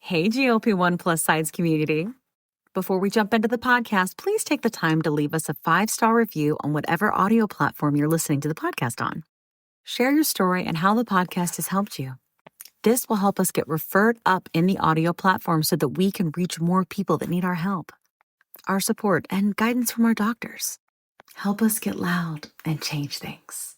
Hey, GLP-1 plus sides community. Before we jump into the podcast, please take the time to leave us a 5-star review on whatever audio platform you're listening to the podcast on. Share your story and how the podcast has helped you. This will help us get referred up in the audio platform so that we can reach more people that need our help, our support, and guidance from our doctors. Help us get loud and change things.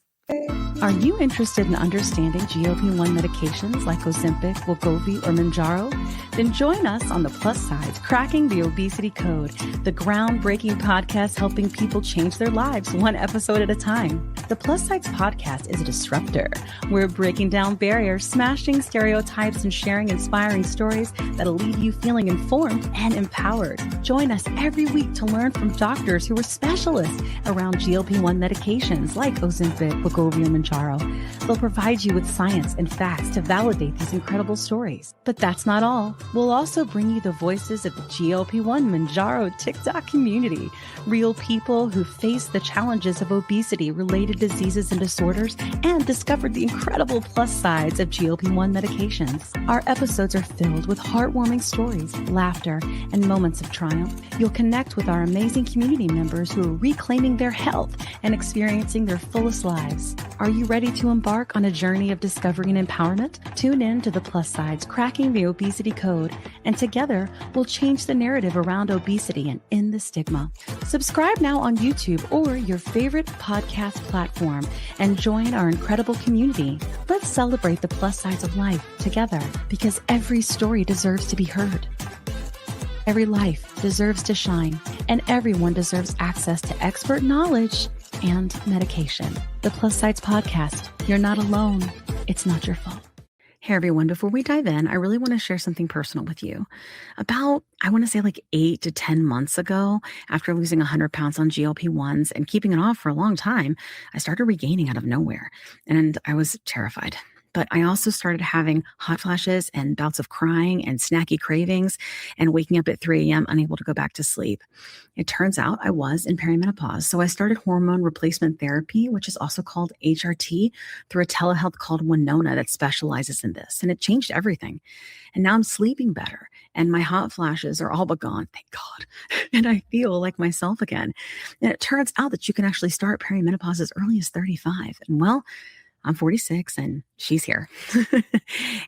Are you interested in understanding GLP-1 medications like Ozempic, Wegovy, or Mounjaro? Then join us on the Plus Sides, Cracking the Obesity Code, the groundbreaking podcast helping people change their lives one episode at a time. The Plus Sides podcast is a disruptor. We're breaking down barriers, smashing stereotypes, and sharing inspiring stories that'll leave you feeling informed and empowered. Join us every week to learn from doctors who are specialists around GLP-1 medications like Ozempic, Wegovy, or Mounjaro. They'll provide you with science and facts to validate these incredible stories. But that's not all. We'll also bring you the voices of the GLP-1 Mounjaro TikTok community, real people who face the challenges of obesity-related diseases and disorders and discovered the incredible plus sides of GLP-1 medications. Our episodes are filled with heartwarming stories, laughter, and moments of triumph. You'll connect with our amazing community members who are reclaiming their health and experiencing their fullest lives. Are you ready to embark on a journey of discovery and empowerment? Tune in to the Plus Sides, Cracking the Obesity Code, and together we'll change the narrative around obesity and end the stigma. Subscribe now on YouTube or your favorite podcast platform and join our incredible community. Let's celebrate the plus sides of life together because every story deserves to be heard. Every life deserves to shine, and everyone deserves access to expert knowledge and medication. The Plus Sides Podcast. You're not alone. It's not your fault. Hey everyone, before we dive in, I really want to share something personal with you. About, I want to say like 8 to 10 months ago, after losing 100 pounds on GLP-1s and keeping it off for a long time, I started regaining out of nowhere, and I was terrified. But I also started having hot flashes and bouts of crying and snacky cravings and waking up at 3 a.m. unable to go back to sleep. It turns out I was in perimenopause. So I started hormone replacement therapy, which is also called HRT, through a telehealth called Winona that specializes in this. And it changed everything. And now I'm sleeping better. And my hot flashes are all but gone, thank God. And I feel like myself again. And it turns out that you can actually start perimenopause as early as 35. And well, I'm 46 and she's here.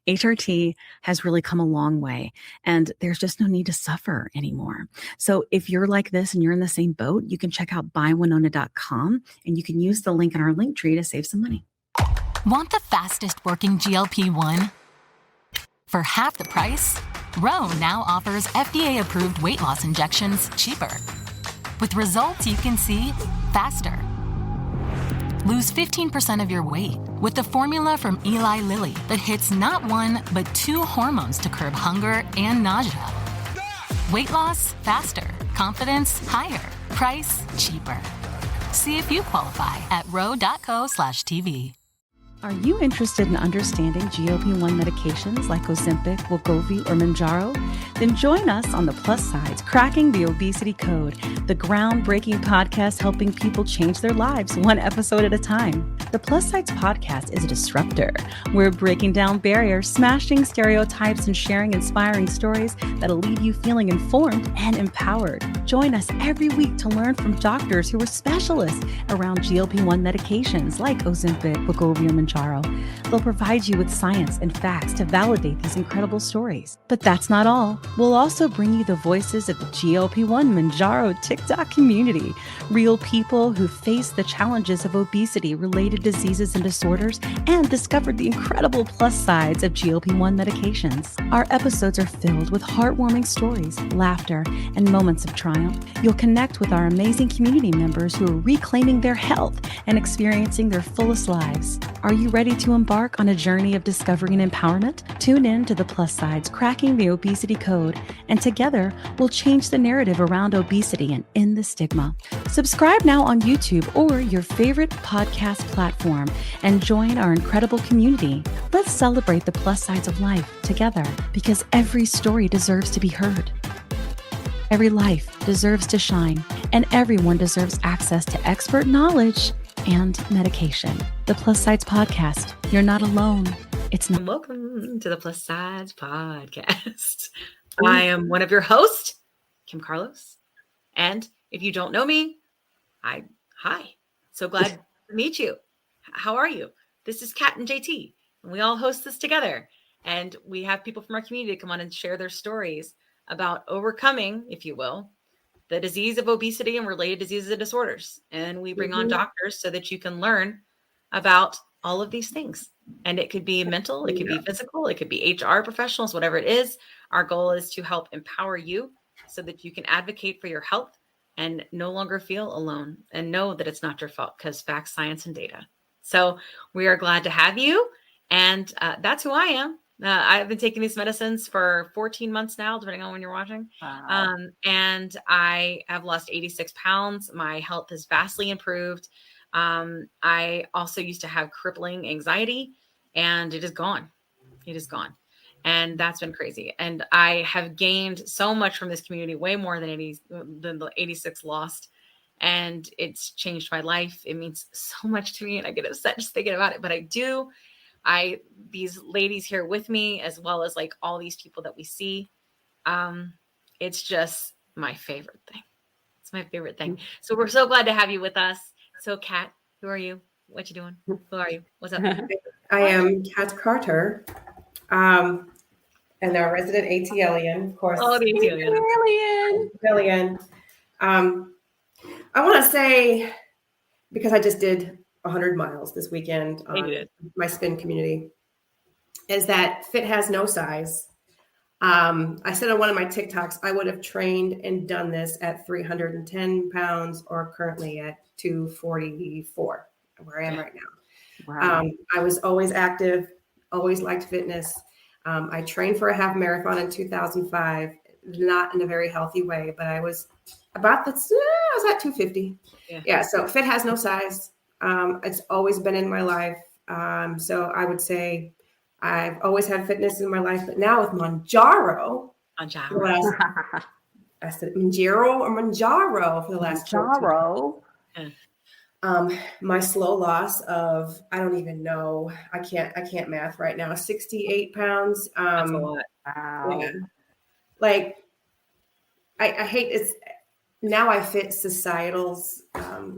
HRT has really come a long way and there's just no need to suffer anymore. So if you're like this and you're in the same boat, you can check out buywinona.com and you can use the link in our link tree to save some money. Want the fastest working GLP-1? For half the price, Ro now offers FDA-approved weight loss injections cheaper. With results you can see faster. Lose 15% of your weight with the formula from Eli Lilly that hits not one, but 2 hormones to curb hunger and nausea. Weight loss faster. Confidence higher. Price cheaper. See if you qualify at ro.co/TV. Are you interested in understanding GLP-1 medications like Ozempic, Wegovy, or Mounjaro? Then join us on the Plus Sides, Cracking the Obesity Code, the groundbreaking podcast helping people change their lives one episode at a time. The Plus Sides podcast is a disruptor. We're breaking down barriers, smashing stereotypes, and sharing inspiring stories that'll leave you feeling informed and empowered. Join us every week to learn from doctors who are specialists around GLP-1 medications like Ozempic, Wegovy, or Mounjaro. They'll provide you with science and facts to validate these incredible stories. But that's not all. We'll also bring you the voices of the GLP-1 Mounjaro TikTok community, real people who face the challenges of obesity-related diseases and disorders and discovered the incredible plus sides of GLP-1 medications. Our episodes are filled with heartwarming stories, laughter, and moments of triumph. You'll connect with our amazing community members who are reclaiming their health and experiencing their fullest lives. Are you ready to embark on a journey of discovery and empowerment? Tune in to the Plus Sides, Cracking the Obesity Code, and together we'll change the narrative around obesity and end the stigma. Subscribe now on YouTube or your favorite podcast platform and join our incredible community. Let's celebrate the plus sides of life together because every story deserves to be heard. Every life deserves to shine, and everyone deserves access to expert knowledge and medication. The Plus Sides Podcast. You're not alone. It's not. And welcome to the Plus Sides Podcast. I am one of your hosts, Kim Carlos. And if you don't know me, hi. So glad to meet you. How are you? This is Kat and JT, and we all host this together. And we have people from our community come on and share their stories about overcoming, if you will, the disease of obesity and related diseases and disorders. And we bring on doctors so that you can learn about all of these things. And it could be mental, it could be physical, it could be HR professionals, whatever it is. Our goal is to help empower you so that you can advocate for your health and no longer feel alone and know that it's not your fault, because facts, science, and data. So we are glad to have you. And that's who I am. I've been taking these medicines for 14 months now, depending on when you're watching. Wow. And I have lost 86 pounds. My health has vastly improved. I also used to have crippling anxiety, and it is gone. It is gone. And that's been crazy. And I have gained so much from this community, way more than the 86 lost. And it's changed my life. It means so much to me, and I get upset just thinking about it, but these ladies here with me, as well as like all these people that we see, it's just my favorite thing. It's my favorite thing. So we're so glad to have you with us. So Kat, who are you? What you doing? Who are you? What's up? I am Kat Carter, and our resident ATLian, of course. Oh, the ATLian. I want to say, because I just did 100 miles this weekend on my spin community, is that fit has no size. I said on one of my TikToks, I would have trained and done this at 310 pounds or currently at 244, where I am right now. Wow. I was always active, always liked fitness. I trained for a half marathon in 2005, not in a very healthy way, but I was at 250. Yeah. So fit has no size. It's always been in my life. So I would say I've always had fitness in my life, but now with Mounjaro. I said Mounjaro for the last 14. My slow loss of, I don't even know, I can't math right now, 68 pounds. That's a lot. Wow. Yeah. Like I hate it's now I fit societal's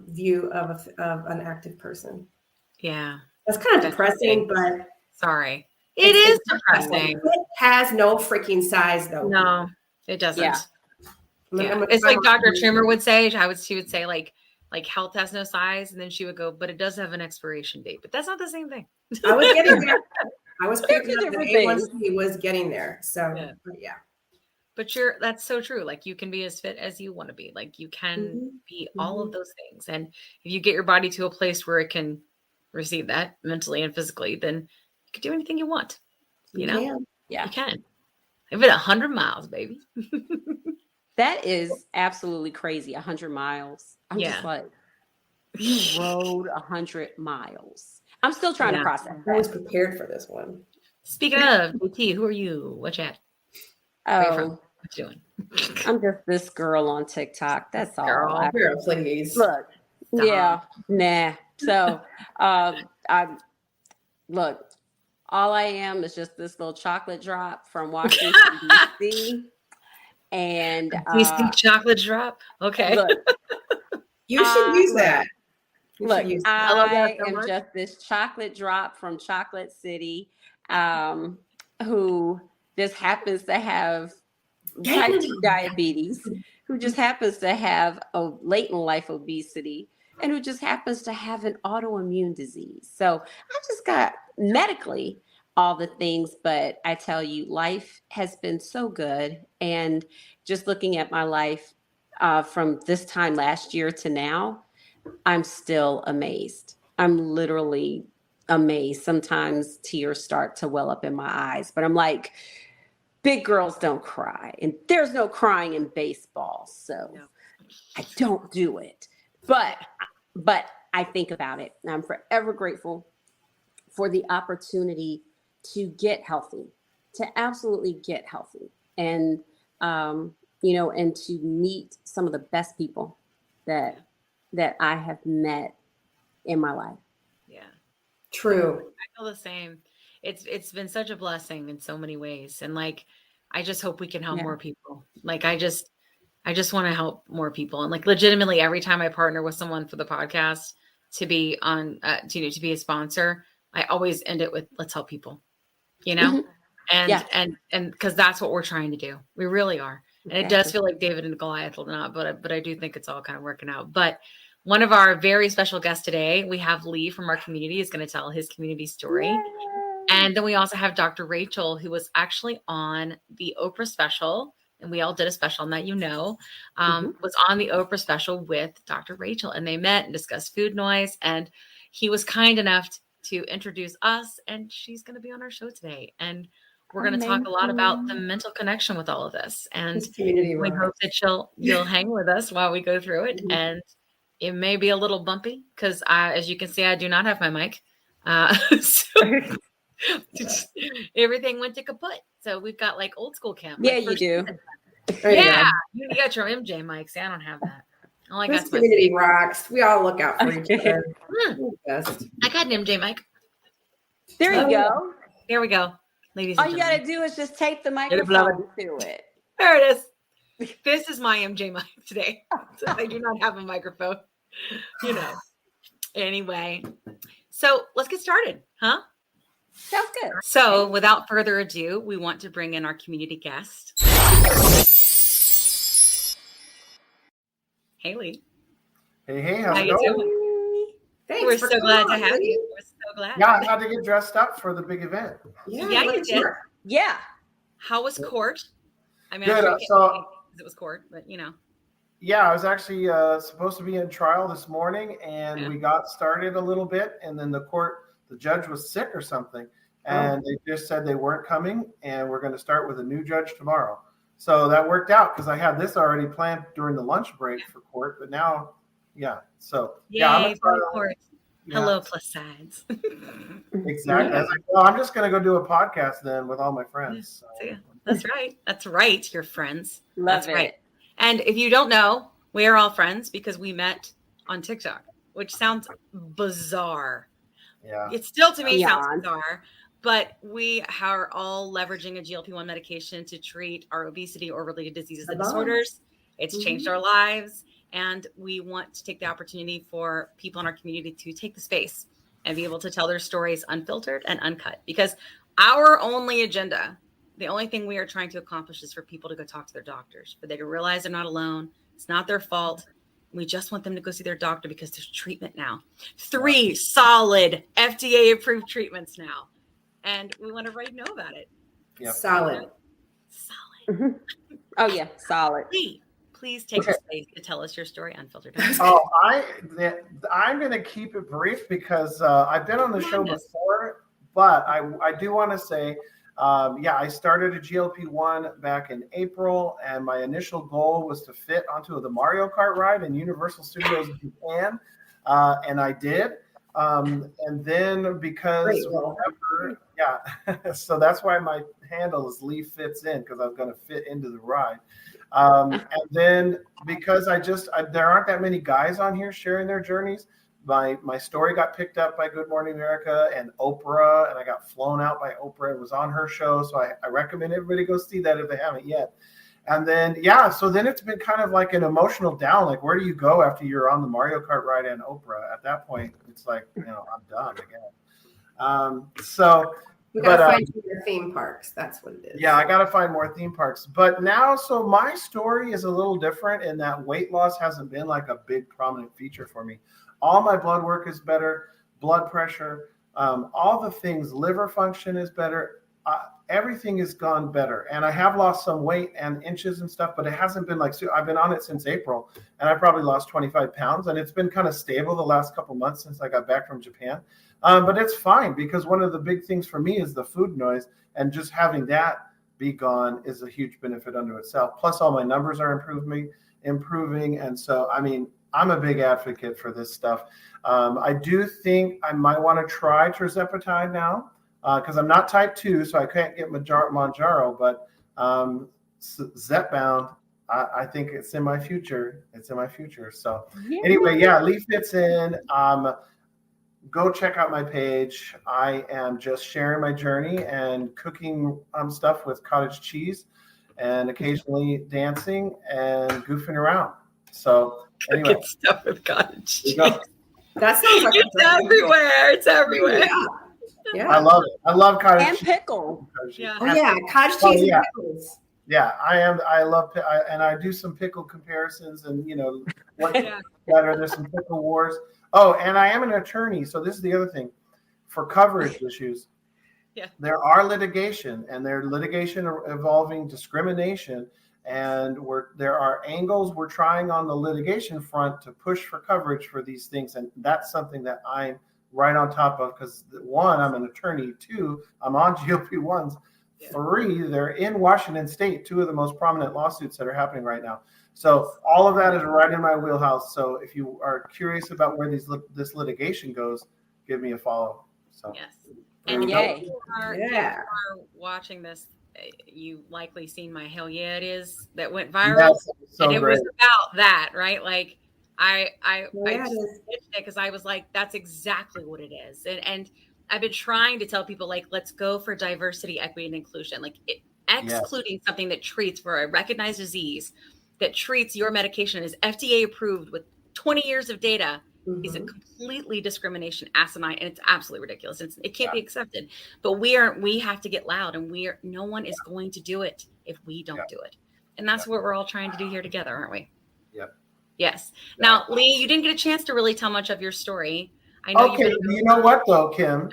view of an active person. Yeah. That's kind of depressing, but sorry. It is depressing. It has no freaking size though. No, it doesn't. Yeah. It's like Dr. Trimmer would say, she would say like health has no size. And then she would go, but it does have an expiration date, but that's not the same thing. I was getting there. I was picking up the A1C was getting there. So yeah. But that's so true. Like you can be as fit as you want to be. Like you can be all of those things. And if you get your body to a place where it can receive that mentally and physically, then you can do anything you want. You know? Can. Yeah. You can. I've been 100 miles, baby. That is absolutely crazy. 100 miles. I'm just like, you rode 100 miles. I'm still trying to process that. I was prepared for this one. Speaking of, JT, who are you? What you at? Where you from? What you doing? I'm just this girl on TikTok. That's all. Girl, please. Look. Stop. Yeah. Nah. So look, all I am is just this little chocolate drop from Washington, D.C. And DC chocolate drop. Okay. Look, you should use that. Look, I am just this chocolate drop from Chocolate City, who just happens to have type 2 diabetes, who just happens to have a late in life obesity, and who just happens to have an autoimmune disease. So I just got medically all the things, but I tell you, life has been so good. And just looking at my life from this time last year to now, I'm still amazed. I'm literally amazed. Sometimes tears start to well up in my eyes, but I'm like, big girls don't cry, and there's no crying in baseball. So I don't do it, but I think about it, and I'm forever grateful for the opportunity to get healthy, to absolutely get healthy. And, and to meet some of the best people that I have met in my life. Yeah. True. I feel the same. it's been such a blessing in so many ways. And like, I just hope we can help more people. Like, I just want to help more people. And like, legitimately, every time I partner with someone for the podcast to be on, to be a sponsor, I always end it with, let's help people, and because that's what we're trying to do. We really are. And it does feel like David and Goliath or not, but I do think it's all kind of working out. But one of our very special guests today, we have Lee from our community, is going to tell his community story. Yay. And then we also have Dr. Rachel, who was actually on the Oprah special, and we all did a special on that, was on the Oprah special with Dr. Rachel, and they met and discussed food noise. And he was kind enough to introduce us, and she's going to be on our show today. And we're going to talk a lot about the mental connection with all of this. And we hope that you'll hang with us while we go through it. And it may be a little bumpy because, as you can see, I do not have my mic. So everything went to kaput. So we've got like old school camp. Yeah, you do. Yeah, you got your MJ mic. See, I don't have that. All I got community rocks. We all look out for each other. I got an MJ mic. There you go. There we go. Ladies all and you gentlemen. got to do is just tape the microphone to it. There it is. This is my MJ mic today. So I do not have a microphone. Anyway, so let's get started, huh? Sounds good. So without further ado, we want to bring in our community guest. Hey, Lee. Hey, how's it going? Thanks. We're so glad to have you. We're so glad. Yeah, I had to get dressed up for the big event. Yeah, you did. Yeah. How was court? I mean, good. So it was court, but Yeah, I was actually supposed to be in trial this morning, and we got started a little bit, and then the judge was sick or something, and they just said they weren't coming, and we're going to start with a new judge tomorrow. So that worked out because I had this already planned during the lunch break for court, but now, I'm excited. Court. Hello, plus sides. Exactly. I was like, well, I'm just going to go do a podcast then with all my friends. So. Yeah, that's right. That's right. Your friends. That's right. And if you don't know, we are all friends because we met on TikTok, which sounds bizarre. Yeah. It still to me sounds bizarre, but we are all leveraging a GLP-1 medication to treat our obesity or related diseases and disorders. It's changed our lives. And we want to take the opportunity for people in our community to take the space and be able to tell their stories unfiltered and uncut. Because our only agenda, the only thing we are trying to accomplish is for people to go talk to their doctors, for they to realize they're not alone. It's not their fault. We just want them to go see their doctor because there's treatment now. 3 solid FDA-approved treatments now. And we want everybody to know about it. Yep. Solid. Oh, yeah. Solid. Please take the space to tell us your story unfiltered. I'm going to keep it brief because I've been on the show before, but I do want to say, I started a GLP-1 back in April, and my initial goal was to fit onto the Mario Kart ride in Universal Studios in Japan, and I did. And then because so that's why my handle is LeeFitsIn, because I was going to fit into the ride. And then because there aren't that many guys on here sharing their journeys, my story got picked up by Good Morning America and Oprah, and I got flown out by Oprah. It was on her show, so I recommend everybody go see that if they haven't yet. And then, so then it's been kind of like an emotional down. Like, where do you go after you're on the Mario Kart ride and Oprah? At that point, it's like, I'm done again. You gotta find your theme parks. That's what it is. Yeah, I gotta find more theme parks. But now, so my story is a little different in that weight loss hasn't been like a big prominent feature for me. All my blood work is better, blood pressure, all the things, liver function is better. Everything has gone better. And I have lost some weight and inches and stuff, but it hasn't been I've been on it since April, and I probably lost 25 pounds, and it's been kind of stable the last couple months since I got back from Japan. But it's fine because one of the big things for me is the food noise, and just having that be gone is a huge benefit unto itself. Plus all my numbers are improving. And so, I'm a big advocate for this stuff. I do think I might want to try tirzepatide now because I'm not type 2, so I can't get Mounjaro, but zepbound, I think it's in my future. So anyway, LeeFitsIn. go check out my page. I am just sharing my journey and cooking stuff with cottage cheese and occasionally dancing and goofing around. So anyway. Good stuff with cottage cheese. That sounds like it's everywhere. It's everywhere. Yeah. I love it. I love cottage cheese. And pickle. Yeah. Oh yeah, cottage cheese and pickles. Yeah, I love, and I do some pickle comparisons, and what's better. There's some pickle wars. Oh, and I am an attorney, so this is the other thing. For coverage issues, there are litigation, and there litigation involving discrimination, and there are angles we're trying on the litigation front to push for coverage for these things, and that's something that I'm right on top of because one, I'm an attorney. Two, I'm on GLP-1s. Three, they're in Washington State, two of the most prominent lawsuits that are happening right now. So all of that is right in my wheelhouse. So if you are curious about where this litigation goes, give me a follow. So and if you are watching this, you likely seen my hell yeah it is that went viral, so and it was about that, right? Like I just pitched it because I was like, that's exactly what it is, and I've been trying to tell people, like, let's go for diversity, equity, and inclusion. Like, excluding something that treats for a recognized disease, that treats your medication is FDA approved with 20 years of data, is a completely discrimination, asinine, and it's absolutely ridiculous. It can't be accepted. But we have to get loud, and no one is going to do it if we don't do it. And that's what we're all trying to do here together, aren't we? Yep. Yes. Now, Lee, you didn't get a chance to really tell much of your story. I know you know what though, Kim?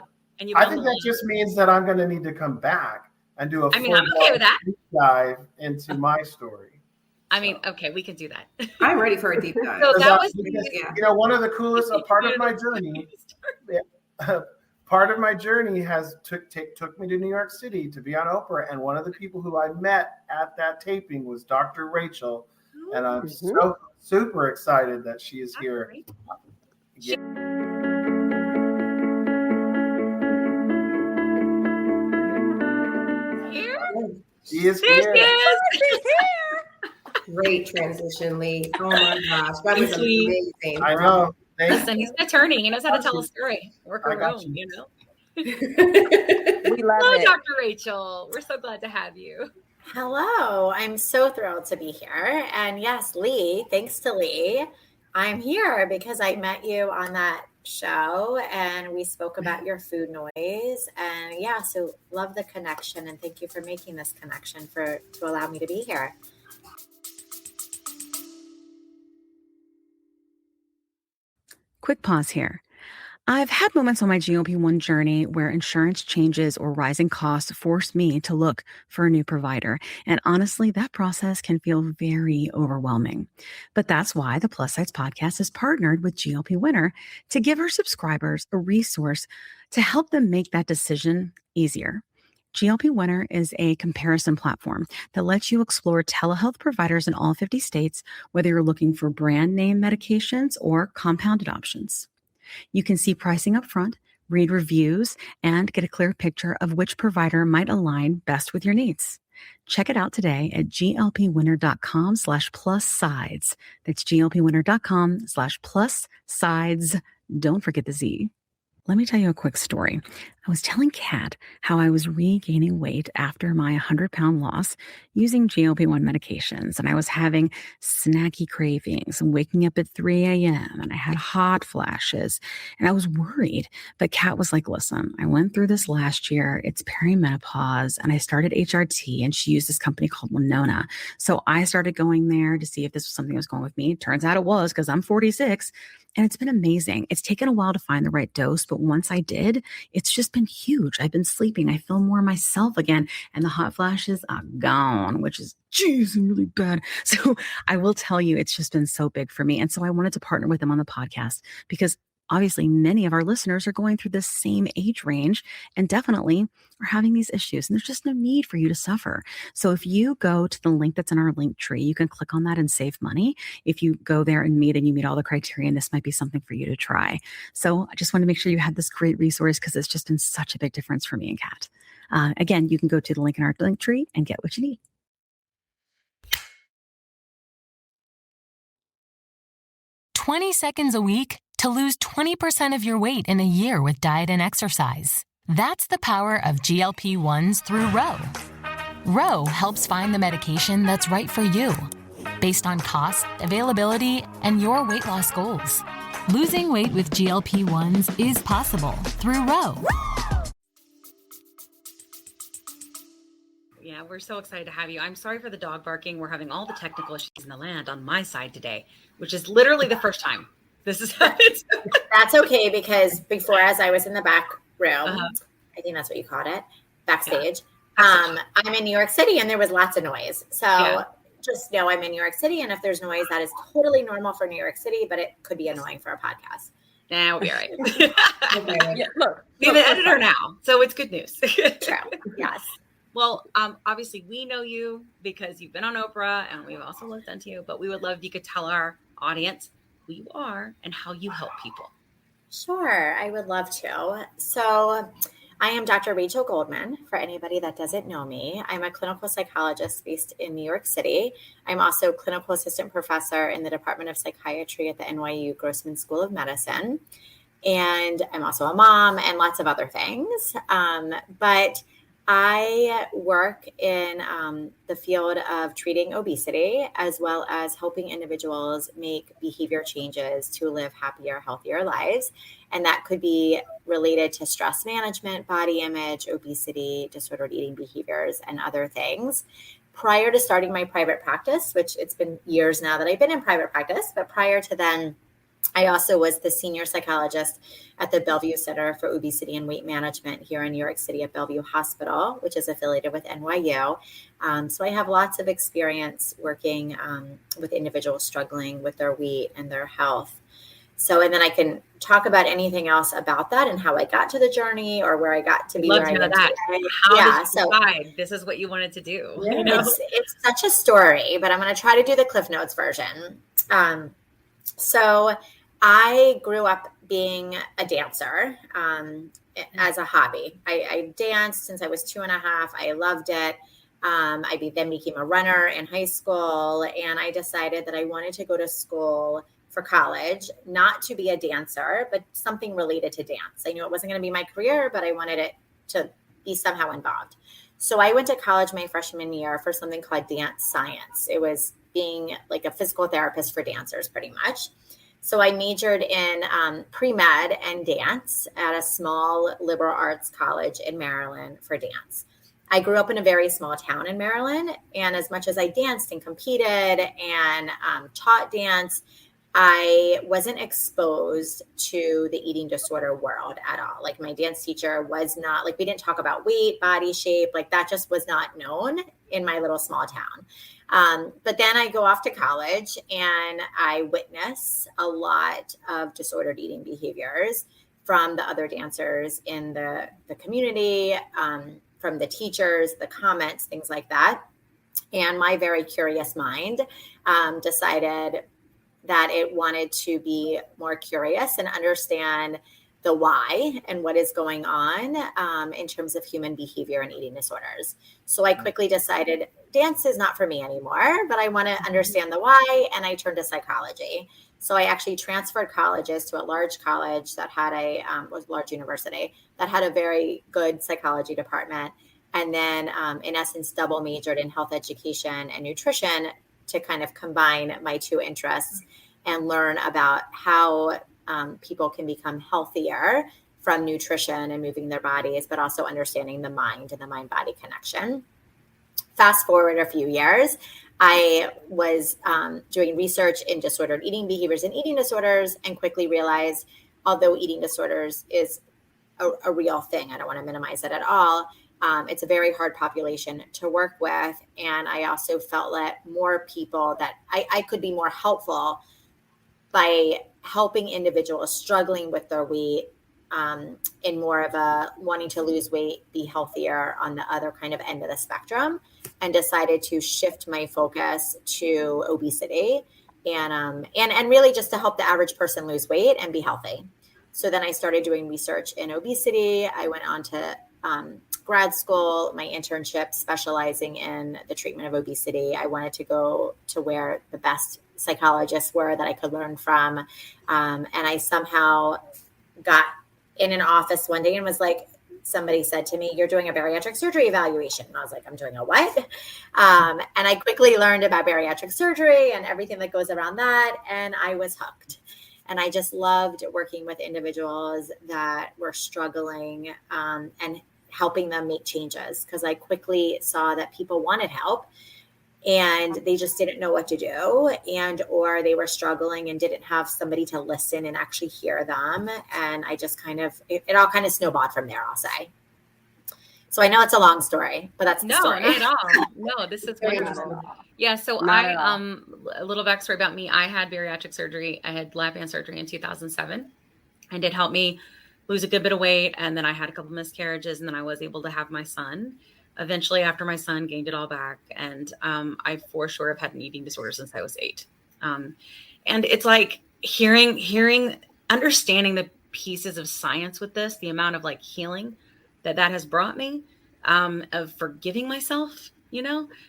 I think that just means that I'm going to need to come back and do a full I'm okay with that. deep dive into my story. I mean, okay, we can do that. I'm ready for a deep dive. So that was, one of the coolest part of my journey. Part of my journey has took me to New York City to be on Oprah, and one of the people who I met at that taping was Dr. Rachel, and I'm so super excited that she is here. She is here. Great transition, Lee. Oh my gosh, that was amazing. I know. Listen, he's an attorney. He knows how to tell a story. Work a room, We love Hello, it. Dr. Rachel. We're so glad to have you. Hello. I'm so thrilled to be here. And yes, Lee, thanks to Lee, I'm here because I met you on that show and we spoke about your food noise. And so love the connection and thank you for making this connection to allow me to be here. Quick pause here. I've had moments on my GLP-1 journey where insurance changes or rising costs force me to look for a new provider. And honestly, that process can feel very overwhelming. But that's why the Plus Sides podcast is partnered with GLP Winner to give our subscribers a resource to help them make that decision easier. GLP Winner is a comparison platform that lets you explore telehealth providers in all 50 states, whether you're looking for brand name medications or compounded options. You can see pricing up front, read reviews, and get a clear picture of which provider might align best with your needs. Check it out today at glpwinner.com/plus-sides. That's glpwinner.com/plus-sides. Don't forget the Z. Let me tell you a quick story. I was telling Kat how I was regaining weight after my 100-pound loss using GLP-1 medications, and I was having snacky cravings and waking up at 3 a.m., and I had hot flashes, and I was worried. But Kat was like, listen, I went through this last year. It's perimenopause, and I started HRT, and she used this company called Winona. So I started going there to see if this was something that was going with me. Turns out it was because I'm 46. And it's been amazing. It's taken a while to find the right dose, but once I did, it's just been huge. I've been sleeping. I feel more myself again. And the hot flashes are gone, which is, really bad. So I will tell you, it's just been so big for me. And so I wanted to partner with them on the podcast because obviously many of our listeners are going through the same age range and definitely are having these issues. And there's just no need for you to suffer. So if you go to the link that's in our link tree, you can click on that and save money. If you go there and you meet all the criteria, this might be something for you to try. So I just want to make sure you had this great resource because it's just been such a big difference for me and Kat. Again, you can go to the link in our link tree and get what you need. 20 seconds a week, to lose 20% of your weight in a year with diet and exercise. That's the power of GLP-1s through Ro. Ro helps find the medication that's right for you, based on cost, availability, and your weight loss goals. Losing weight with GLP-1s is possible through Ro. Yeah, we're so excited to have you. I'm sorry for the dog barking. We're having all the technical issues in the land on my side today, which is literally the first time this has happened. That's okay, because before, as I was in the back room, I think that's what you called it, backstage. I'm in New York City, and there was lots of noise. So just know I'm in New York City, and if there's noise, that is totally normal for New York City, but it could be annoying for a podcast. Nah, we'll be all right. Look, we have an editor now, so it's good news. True. Yes. Well, obviously, we know you because you've been on Oprah, and we've also looked into you, but we would love if you could tell our audience who you are and how you help people. Sure, I would love to. So I am Dr. Rachel Goldman, for anybody that doesn't know me. I'm a clinical psychologist based in New York City. I'm also clinical assistant professor in the Department of Psychiatry at the NYU Grossman School of Medicine. And I'm also a mom and lots of other things. But I work in the field of treating obesity, as well as helping individuals make behavior changes to live happier, healthier lives. And that could be related to stress management, body image, obesity, disordered eating behaviors, and other things. Prior to starting my private practice, which it's been years now that I've been in private practice, but prior to then, I also was the senior psychologist at the Bellevue Center for Obesity and Weight Management here in New York City at Bellevue Hospital, which is affiliated with NYU. So I have lots of experience working with individuals struggling with their weight and their health. So, and then I can talk about anything else about that and how I got to the journey or where I got to be. Love where to I know am that. today. How did you decide this is what you wanted to do? Yeah. You know? It's such a story, but I'm going to try to do the Cliff Notes version. So I grew up being a dancer as a hobby. I danced since I was 2.5. I loved it. I then became a runner in high school, and I decided that I wanted to go to school for college, not to be a dancer, but something related to dance. I knew it wasn't going to be my career, but I wanted it to be somehow involved. So I went to college my freshman year for something called dance science. It was being like a physical therapist for dancers, pretty much. So I majored in pre-med and dance at a small liberal arts college in Maryland for dance. I grew up in a very small town in Maryland, and as much as I danced and competed and taught dance, I wasn't exposed to the eating disorder world at all. Like my dance teacher was not, like we didn't talk about weight, body shape, like that just was not known in my little small town. But then I go off to college and I witness a lot of disordered eating behaviors from the other dancers in the community, from the teachers, the comments, things like that. And my very curious mind decided that it wanted to be more curious and understand the why and what is going on in terms of human behavior and eating disorders. So I quickly decided dance is not for me anymore, but I want to understand the why, and I turned to psychology. So I actually transferred colleges to a large college that had was a large university that had a very good psychology department, and then in essence double majored in health education and nutrition to kind of combine my two interests and learn about how people can become healthier from nutrition and moving their bodies, but also understanding the mind and the mind-body connection. Fast forward a few years, I was doing research in disordered eating behaviors and eating disorders, and quickly realized, although eating disorders is a real thing, I don't want to minimize it at all, it's a very hard population to work with. And I also felt that more people that I could be more helpful by helping individuals struggling with their weight in more of a wanting to lose weight, be healthier on the other kind of end of the spectrum, and decided to shift my focus to obesity and really just to help the average person lose weight and be healthy. So then I started doing research in obesity. I went on to grad school, my internship specializing in the treatment of obesity. I wanted to go to where the best psychologists were that I could learn from. And I somehow got in an office one day and was like, somebody said to me, "You're doing a bariatric surgery evaluation." And I was like, "I'm doing a what?" And I quickly learned about bariatric surgery and everything that goes around that. And I was hooked. And I just loved working with individuals that were struggling and helping them make changes, because I quickly saw that people wanted help and they just didn't know what to do, and or they were struggling and didn't have somebody to listen and actually hear them. And I just it all kind of snowballed from there, I'll say. So I know it's a long story, but that's the story. Not at all. No, this is wonderful. Yeah. So a little backstory about me. I had bariatric surgery. I had lap band surgery in 2007, and it helped me lose a good bit of weight. And then I had a couple miscarriages, and then I was able to have my son. Eventually, after my son, gained it all back. And I for sure have had an eating disorder since I was 8. And it's like understanding the pieces of science with this, the amount of like healing that has brought me, of forgiving myself,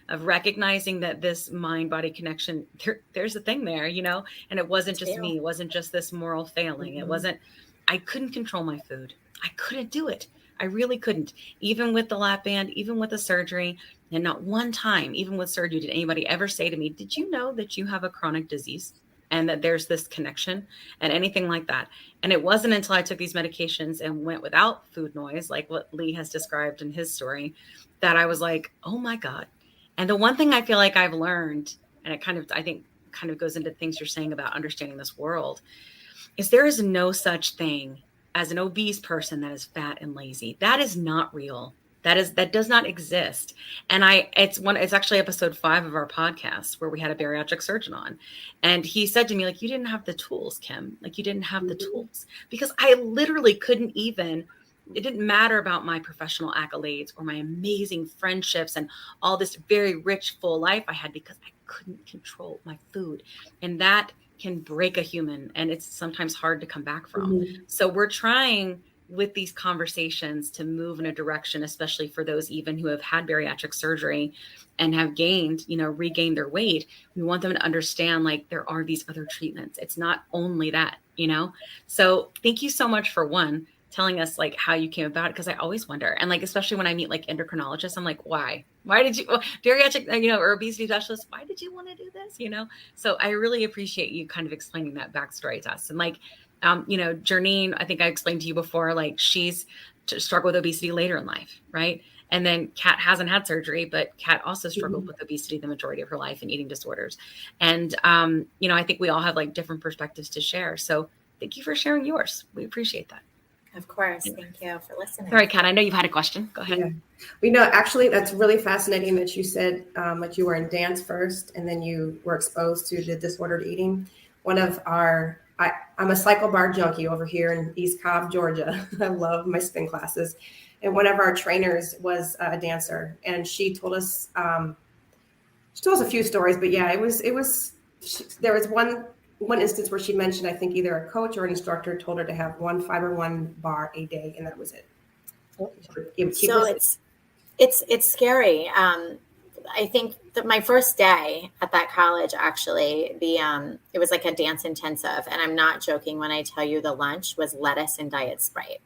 of recognizing that this mind-body connection, there's a thing there, and it wasn't just me. It wasn't just this moral failing. Mm-hmm. I couldn't control my food. I couldn't do it. I really couldn't, even with the lap band, even with the surgery. And not one time, even with surgery, did anybody ever say to me, "Did you know that you have a chronic disease and that there's this connection?" and anything like that. And it wasn't until I took these medications and went without food noise, like what Lee has described in his story, that I was like, oh my God. And the one thing I feel like I've learned, and I think goes into things you're saying about understanding this world, is there is no such thing as an obese person that is fat and lazy. That is not real. That does not exist. And it's actually episode 5 of our podcast where we had a bariatric surgeon on. And he said to me, like, "You didn't have the tools, Kim. Like, you didn't have the tools." Because I literally couldn't even, it didn't matter about my professional accolades or my amazing friendships and all this very rich, full life I had, because I couldn't control my food. And that can break a human, and it's sometimes hard to come back from. Mm-hmm. So we're trying with these conversations to move in a direction, especially for those even who have had bariatric surgery and have regained their weight. We want them to understand, like, there are these other treatments. It's not only that, So thank you so much for telling us like how you came about it, because I always wonder, and like especially when I meet like endocrinologists, I'm like, why did you bariatric or obesity specialist, why did you want to do this? So I really appreciate you kind of explaining that backstory to us. And like Jernine, I think I explained to you before, like she's struggled with obesity later in life, right? And then Kat hasn't had surgery, but Kat also struggled with obesity the majority of her life and eating disorders. And I think we all have like different perspectives to share. So thank you for sharing yours. We appreciate that. Of course. Thank you for listening. Sorry, Kat, I know you've had a question. Go ahead. Yeah. Actually, that's really fascinating that you said that you were in dance first and then you were exposed to the disordered eating. I'm a cycle bar junkie over here in East Cobb, Georgia. I love my spin classes. And one of our trainers was a dancer, and she told us a few stories, but yeah, there was one instance where she mentioned, I think either a coach or an instructor told her to have 1 Fiber One bar a day, and that was it. So it's scary. I think that my first day at that college, actually, it was like a dance intensive, and I'm not joking when I tell you the lunch was lettuce and Diet Sprite.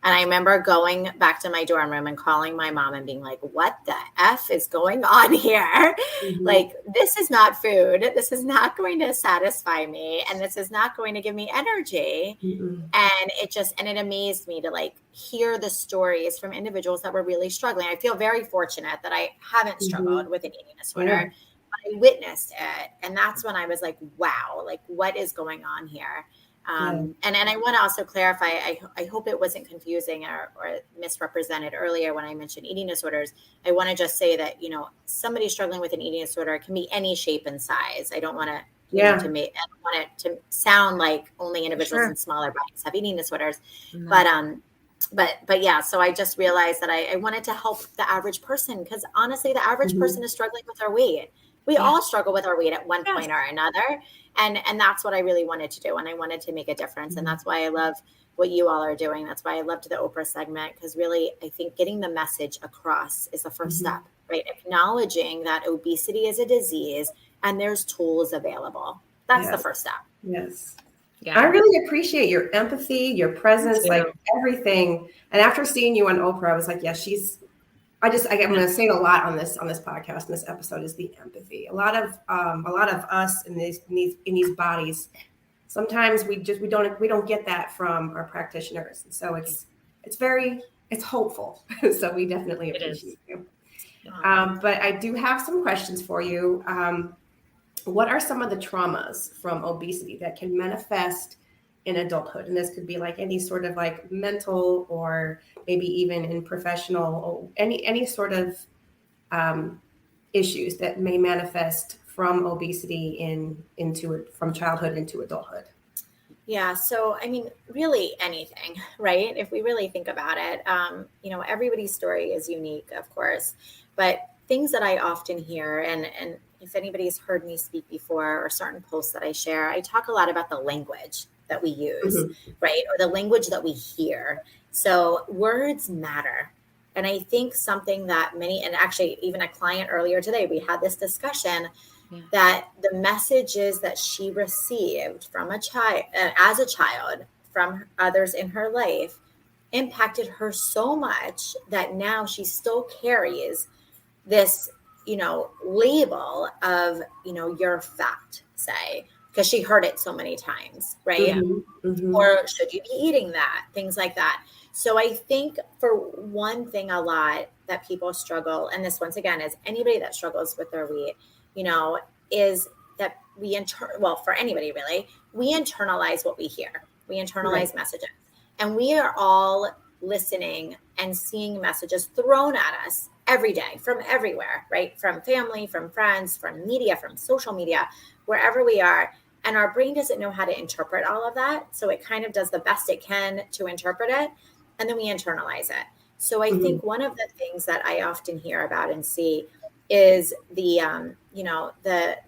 And I remember going back to my dorm room and calling my mom and being like, "What the F is going on here? Mm-hmm. Like, this is not food. This is not going to satisfy me. And this is not going to give me energy." Mm-hmm. And it amazed me to like hear the stories from individuals that were really struggling. I feel very fortunate that I haven't struggled with an eating disorder, but I witnessed it. And that's when I was like, wow, like what is going on here? And I want to also clarify, I hope it wasn't confusing or misrepresented earlier when I mentioned eating disorders. I want to just say that, somebody struggling with an eating disorder can be any shape and size. I don't want to, I don't want it to sound like only individuals in smaller bodies have eating disorders. Mm-hmm. But yeah, so I just realized that I wanted to help the average person, because honestly, the average person is struggling with their weight. We all struggle with our weight at one point or another. And that's what I really wanted to do. And I wanted to make a difference. And that's why I love what you all are doing. That's why I loved the Oprah segment, because really, I think getting the message across is the first step, right? Acknowledging that obesity is a disease and there's tools available. That's the first step. Yes. Yeah. I really appreciate your empathy, your presence, like everything. And after seeing you on Oprah, I was like, I'm going to say it a lot on this podcast, in this episode, is the empathy. A lot of us in these bodies, sometimes we don't get that from our practitioners. And so it's hopeful. So we definitely appreciate you. But I do have some questions for you. What are some of the traumas from obesity that can manifest in adulthood? And this could be like any sort of like mental, or maybe even in professional, or any sort of issues that may manifest from obesity from childhood into adulthood. Yeah. So, I mean, really anything, right? If we really think about it, everybody's story is unique, of course, but things that I often hear, and if anybody's heard me speak before, or certain posts that I share, I talk a lot about the language that we use, right? Or the language that we hear. So words matter. And I think something that and actually even a client earlier today, we had this discussion that the messages that she received from as a child, from others in her life, impacted her so much that now she still carries this, label of, you're fat, say, because she heard it so many times, right? Or should you be eating that? Things like that. So I think for one thing, a lot that people struggle, and this once again is anybody that struggles with their weight, is that for anybody really, we internalize what we hear. We internalize messages, and we are all listening and seeing messages thrown at us every day from everywhere, right? From family, from friends, from media, from social media, wherever we are. And our brain doesn't know how to interpret all of that. So it kind of does the best it can to interpret it. And then we internalize it. So I think one of the things that I often hear about and see is the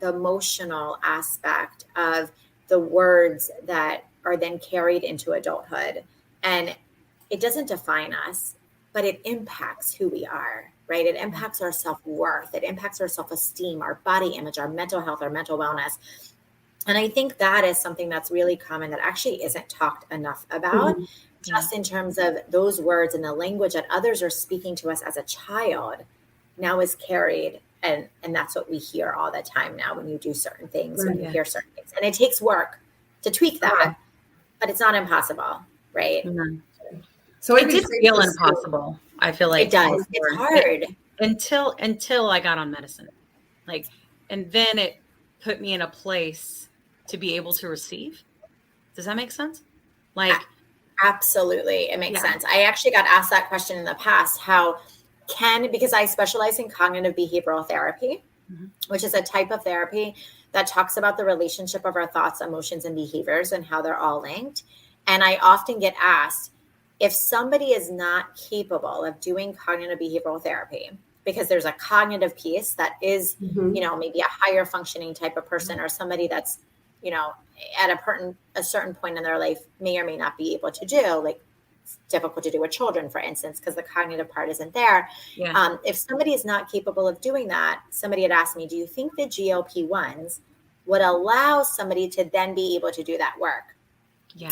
emotional aspect of the words that are then carried into adulthood. And it doesn't define us, but it impacts who we are, right? It impacts our self-worth. It impacts our self-esteem, our body image, our mental health, our mental wellness. And I think that is something that's really common that actually isn't talked enough about, just in terms of those words and the language that others are speaking to us as a child now is carried. And that's what we hear all the time now when you do certain things, when you hear certain things. And it takes work to tweak that, but it's not impossible, right? So it did feel impossible. I feel like it does. It's hard until I got on medicine, and then it put me in a place to be able to receive. Does that make sense? Absolutely, it makes sense. I actually got asked that question in the past. Because I specialize in cognitive behavioral therapy, which is a type of therapy that talks about the relationship of our thoughts, emotions, and behaviors and how they're all linked. And I often get asked, if somebody is not capable of doing cognitive behavioral therapy, because there's a cognitive piece that is, maybe a higher functioning type of person, or somebody that's, at a certain point in their life may or may not be able to do, like it's difficult to do with children, for instance, because the cognitive part isn't there. If somebody is not capable of doing that, somebody had asked me, do you think the GLP-1s would allow somebody to then be able to do that work?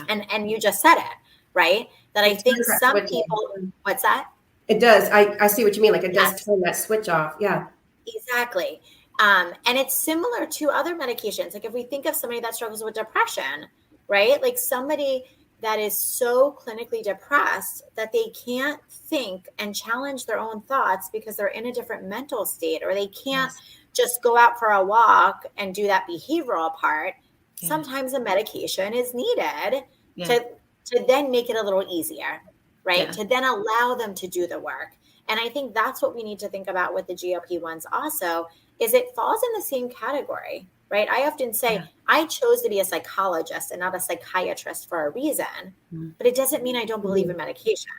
And you just said it, right? That I think some people, what's that? It does. I see what you mean. Like it does turn that switch off. Yeah. Exactly. And it's similar to other medications. Like if we think of somebody that struggles with depression, right? Like somebody that is so clinically depressed that they can't think and challenge their own thoughts because they're in a different mental state, or they can't just go out for a walk and do that behavioral part. Sometimes a medication is needed to then make it a little easier, right? To then allow them to do the work. And I think that's what we need to think about with the GLP-1s also, is it falls in the same category, right? I often say I chose to be a psychologist and not a psychiatrist for a reason, but it doesn't mean I don't believe in medication.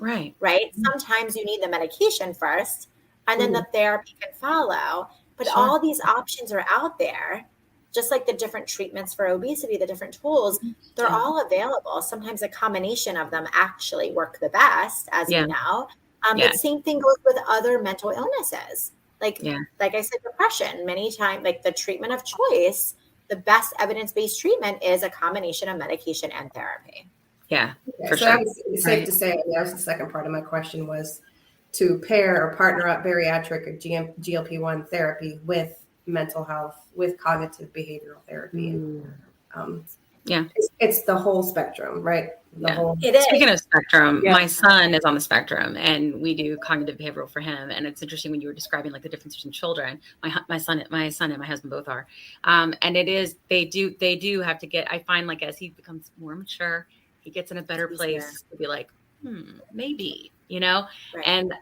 Right? Sometimes you need the medication first, and then the therapy can follow. But all these options are out there, just like the different treatments for obesity, the different tools, they're all available. Sometimes a combination of them actually work the best, as we know. But same thing goes with other mental illnesses. Like I said, depression, many times, like the treatment of choice, the best evidence-based treatment is a combination of medication and therapy. Yeah, for sure. It's safe to say, that was the second part of my question, was to pair or partner up bariatric or GLP-1 therapy with mental health, with cognitive behavioral therapy. It's the whole spectrum, right? Speaking of spectrum, my son is on the spectrum, and we do cognitive behavioral for him. And it's interesting when you were describing like the difference between children. My son and my husband both are, and it is they do have to get. I find like as he becomes more mature, he gets in a better place to be like, maybe, Right. And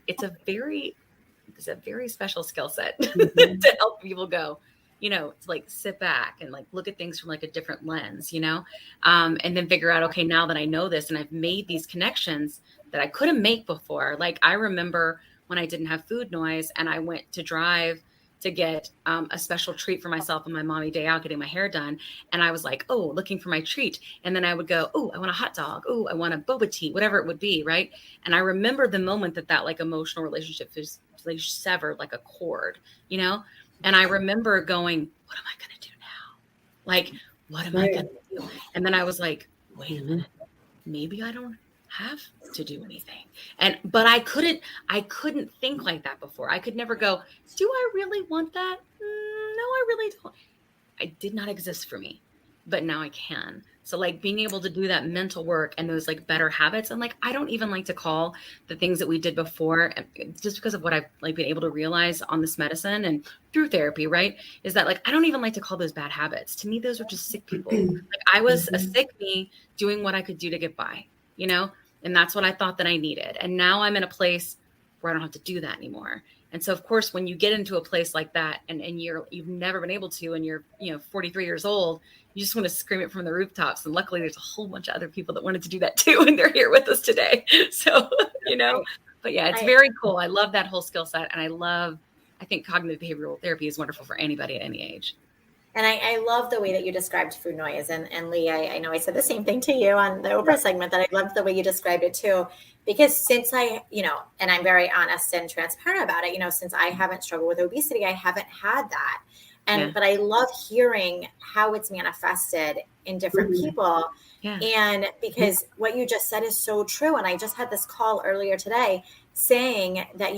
it's a very special skill set to help people go, to like sit back and like look at things from like a different lens, and then figure out, okay, now that I know this and I've made these connections that I couldn't make before. Like I remember when I didn't have food noise and I went to drive to get a special treat for myself on my mommy day out, getting my hair done. And I was like, looking for my treat. And then I would go, I want a hot dog. I want a boba tea, whatever it would be. Right. And I remember the moment that like emotional relationship is like severed like a cord, and I remember going, what am I going to do now? Like, what am I going to do? And then I was like, wait a minute, maybe I don't have to do anything. But I couldn't think like that before. I could never go, do I really want that? No, I really don't. It did not exist for me, but now I can. So like being able to do that mental work and those like better habits. And like, I don't even like to call the things that we did before, just because of what I've like been able to realize on this medicine and through therapy, right? Is that like, I don't even like to call those bad habits. To me, those are just sick people. Like I was a sick me doing what I could do to get by, and that's what I thought that I needed. And now I'm in a place where I don't have to do that anymore. And so, of course, when you get into a place like that and you've never been able to, and you're, 43 years old, you just want to scream it from the rooftops. And luckily there's a whole bunch of other people that wanted to do that too. And they're here with us today. So, but yeah, it's very cool. I love that whole skill set. And I think cognitive behavioral therapy is wonderful for anybody at any age. And I love the way that you described food noise. And Lee, I know I said the same thing to you on the Oprah segment, that I loved the way you described it too. Because since and I'm very honest and transparent about it, since I haven't struggled with obesity, I haven't had that. But I love hearing how it's manifested in different people. Yeah. And because what you just said is so true. And I just had this call earlier today saying that,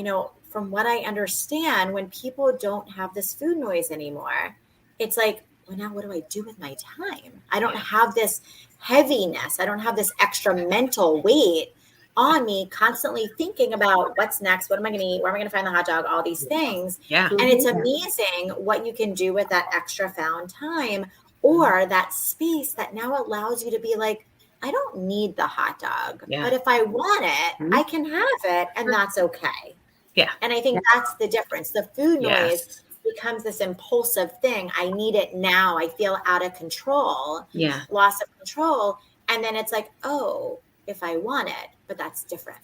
from what I understand, when people don't have this food noise anymore, it's like, well, now what do I do with my time? I don't have this heaviness. I don't have this extra mental weight on me, constantly thinking about what's next, what am I going to eat, where am I going to find the hot dog, all these things. Yeah. And it's amazing what you can do with that extra found time or that space that now allows you to be like, I don't need the hot dog, but if I want it, I can have it, and that's okay. Yeah. And I think that's the difference. The food noise becomes this impulsive thing. I need it now. I feel out of control. Yeah. Loss of control. And then it's like, if I want it, but that's different.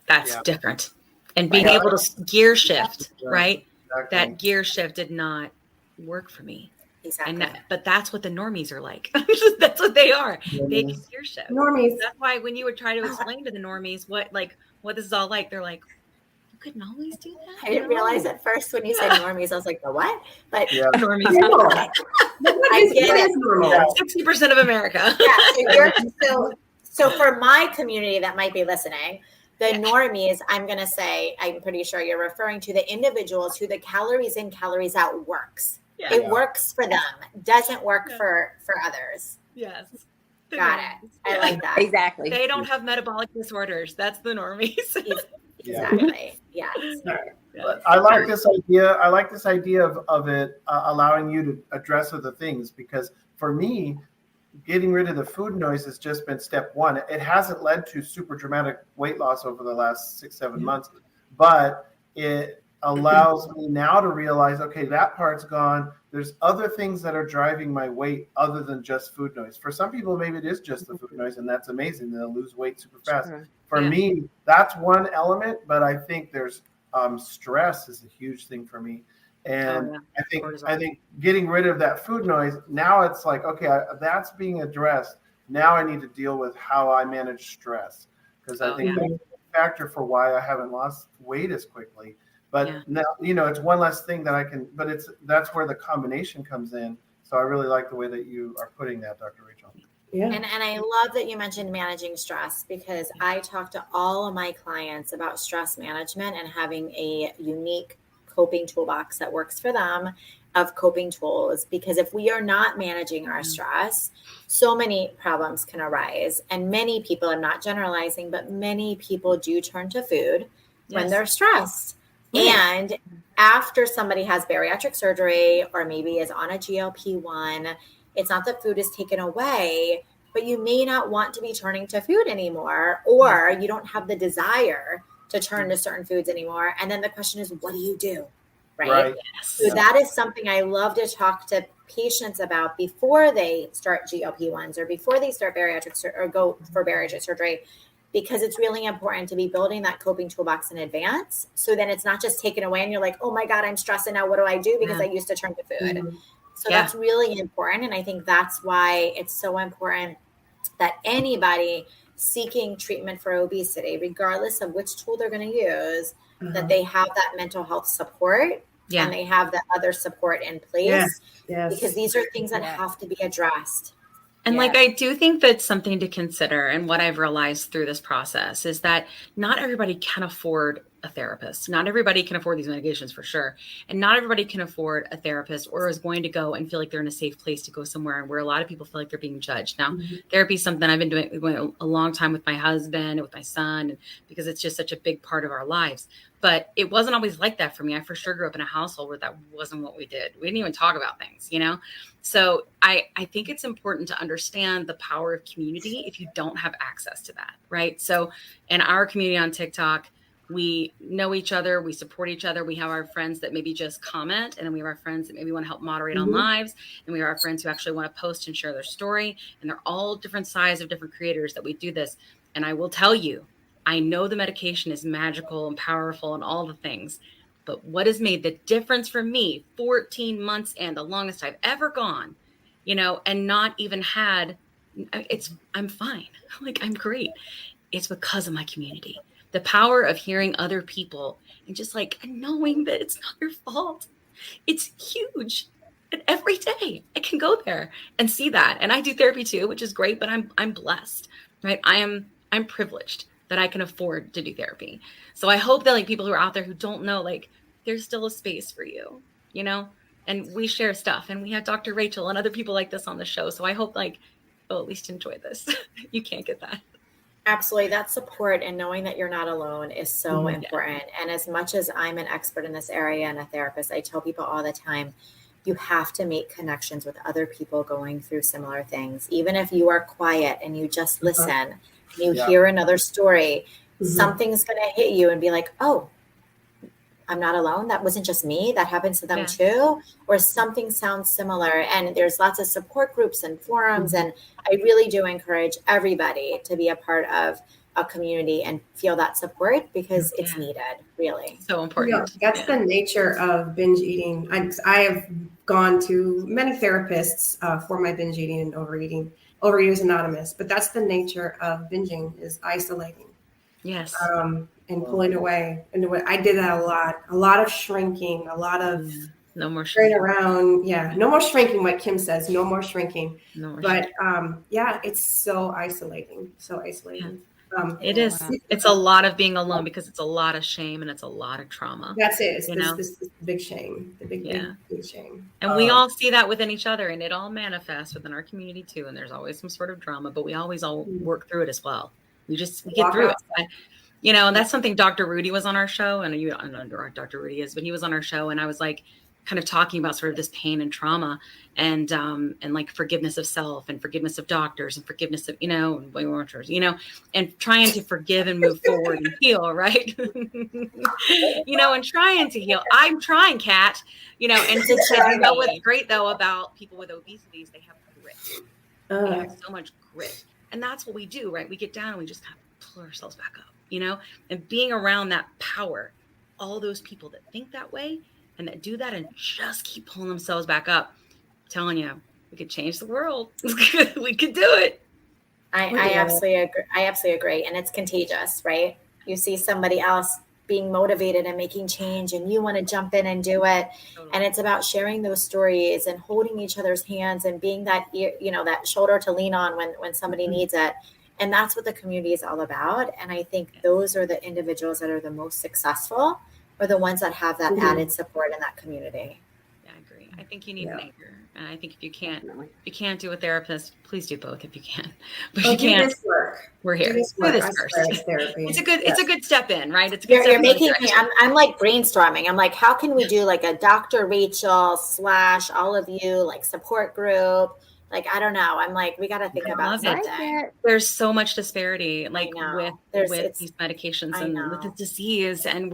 That's different. And being able to gear shift, right? Exactly. That gear shift did not work for me. Exactly. But that's what the normies are like. That's what they are. They can gear shift. Normies. That's why when you would try to explain to the normies what this is all like, they're like, couldn't always do that. I didn't realize at first when you said normies, I was like, the what? But normies. I get it. 60% of America. So for my community that might be listening, the normies, I'm going to say, I'm pretty sure you're referring to the individuals who the calories in, calories out works. Yeah. It works for them. Doesn't work for others. Yes. Got it. I like that. Exactly. They don't have metabolic disorders. That's the normies. Exactly. Yeah. I like this idea. I like this idea of it allowing you to address other things, because for me, getting rid of the food noise has just been step one. It hasn't led to super dramatic weight loss over the last 6-7 months, but it allows me now to realize, okay, that part's gone. There's other things that are driving my weight other than just food noise. For some people, maybe it is just the food noise, and that's amazing. They'll lose weight super fast. For me, that's one element, but I think there's stress is a huge thing for me. And Cortisol. I think getting rid of that food noise, now it's like, okay, that's being addressed. Now I need to deal with how I manage stress, because I think that's a factor for why I haven't lost weight as quickly. But now, it's one less thing that I can, but that's where the combination comes in. So I really like the way that you are putting that, Dr. Rachel. Yeah. And I love that you mentioned managing stress, because I talk to all of my clients about stress management and having a unique coping toolbox that works for them of coping tools. Because if we are not managing our stress, so many problems can arise. And many people, I'm not generalizing, but many people do turn to food when they're stressed. And after somebody has bariatric surgery or maybe is on a GLP-1, it's not that food is taken away, but you may not want to be turning to food anymore, or you don't have the desire to turn to certain foods anymore. And then the question is, what do you do? Right? So that is something I love to talk to patients about before they start GLP-1s or before they start bariatric or go for bariatric surgery, because it's really important to be building that coping toolbox in advance. So then it's not just taken away and you're like, oh my God, I'm stressed. And now what do I do? Because I used to turn to food. So that's really important. And I think that's why it's so important that anybody seeking treatment for obesity, regardless of which tool they're going to use, that they have that mental health support and they have that other support in place, because these are things that have to be addressed. And like, I do think that's something to consider. And what I've realized through this process is that not everybody can afford a therapist. Not everybody can afford these medications, for sure. And not everybody can afford a therapist or is going to go and feel like they're in a safe place to go somewhere where a lot of people feel like they're being judged. Now, therapy is something I've been doing a long time with my husband and with my son, because it's just such a big part of our lives. But it wasn't always like that for me. I for sure grew up in a household where that wasn't what we did. We didn't even talk about things, So I think it's important to understand the power of community if you don't have access to that, right? So in our community on TikTok, we know each other, we support each other. We have our friends that maybe just comment, and then we have our friends that maybe want to help moderate on lives. And we have our friends who actually want to post and share their story. And they're all different size of different creators that we do this. And I will tell you, I know the medication is magical and powerful and all the things, but what has made the difference for me, 14 months and the longest I've ever gone, and not even had, I'm fine. Like, I'm great. It's because of my community. The power of hearing other people and just like knowing that it's not your fault. It's huge. And every day I can go there and see that. And I do therapy too, which is great, but I'm blessed, right? I'm privileged that I can afford to do therapy. So I hope that people who are out there who don't know, there's still a space for you, and we share stuff, and we have Dr. Rachel and other people like this on the show. So I hope you'll at least enjoy this. You can't get that. Absolutely. That support and knowing that you're not alone is so important. And as much as I'm an expert in this area and a therapist, I tell people all the time, you have to make connections with other people going through similar things. Even if you are quiet and you just listen, and you hear another story, something's going to hit you and be like, oh, I'm not alone. That wasn't just me. That happens to them too. Or something sounds similar. And there's lots of support groups and forums. And I really do encourage everybody to be a part of a community and feel that support, because it's needed, really. So important. That's the nature of binge eating. I have gone to many therapists for my binge eating and overeating, Overeaters Anonymous, but that's the nature of binging, is isolating. Yes. And pulling away. And I did that a lot of shrinking, a lot of no more shrinking around. Yeah. No more shrinking. What Kim says, no more shrinking. But it's so isolating. It is. It's a lot of being alone, because it's a lot of shame and it's a lot of trauma. That's it. It's this big shame, the big shame. And we all see that within each other, and it all manifests within our community too. And there's always some sort of drama, but we always all work through it as well. We get through it. And that's something Dr. I don't know who Dr. Rudy is, but he was on our show, and I was kind of talking about sort of this pain and trauma and forgiveness of self and forgiveness of doctors and forgiveness of, and trying to forgive and move forward and heal. Right. And trying to heal. I'm trying, Kat, and what's great though about people with obesity is they have grit. They have so much grit. And that's what we do, right? We get down and we just kind of pull ourselves back up, and being around that power all those people that think that way and that do that and just keep pulling themselves back up. I'm telling you, we could change the world. We could do it. I absolutely agree. And it's contagious, right? You see somebody else being motivated and making change and you want to jump in and do it. Totally. And it's about sharing those stories and holding each other's hands and being that, that shoulder to lean on when somebody needs it. And that's what the community is all about. And I think those are the individuals that are the most successful or the ones that have that added support in that community. Yeah, I agree. I think you need an anchor. And I think if you can't do a therapist, please do both if you can. But you can't. This work. We're here. Do this first. It's a good step in, right? It's a good step making me. I'm like brainstorming. I'm like, how can we do like a Dr. Rachel / all of you like support group? Like, I don't know. I'm like, we got to think about something. There's so much disparity, like with these medications and with the disease, and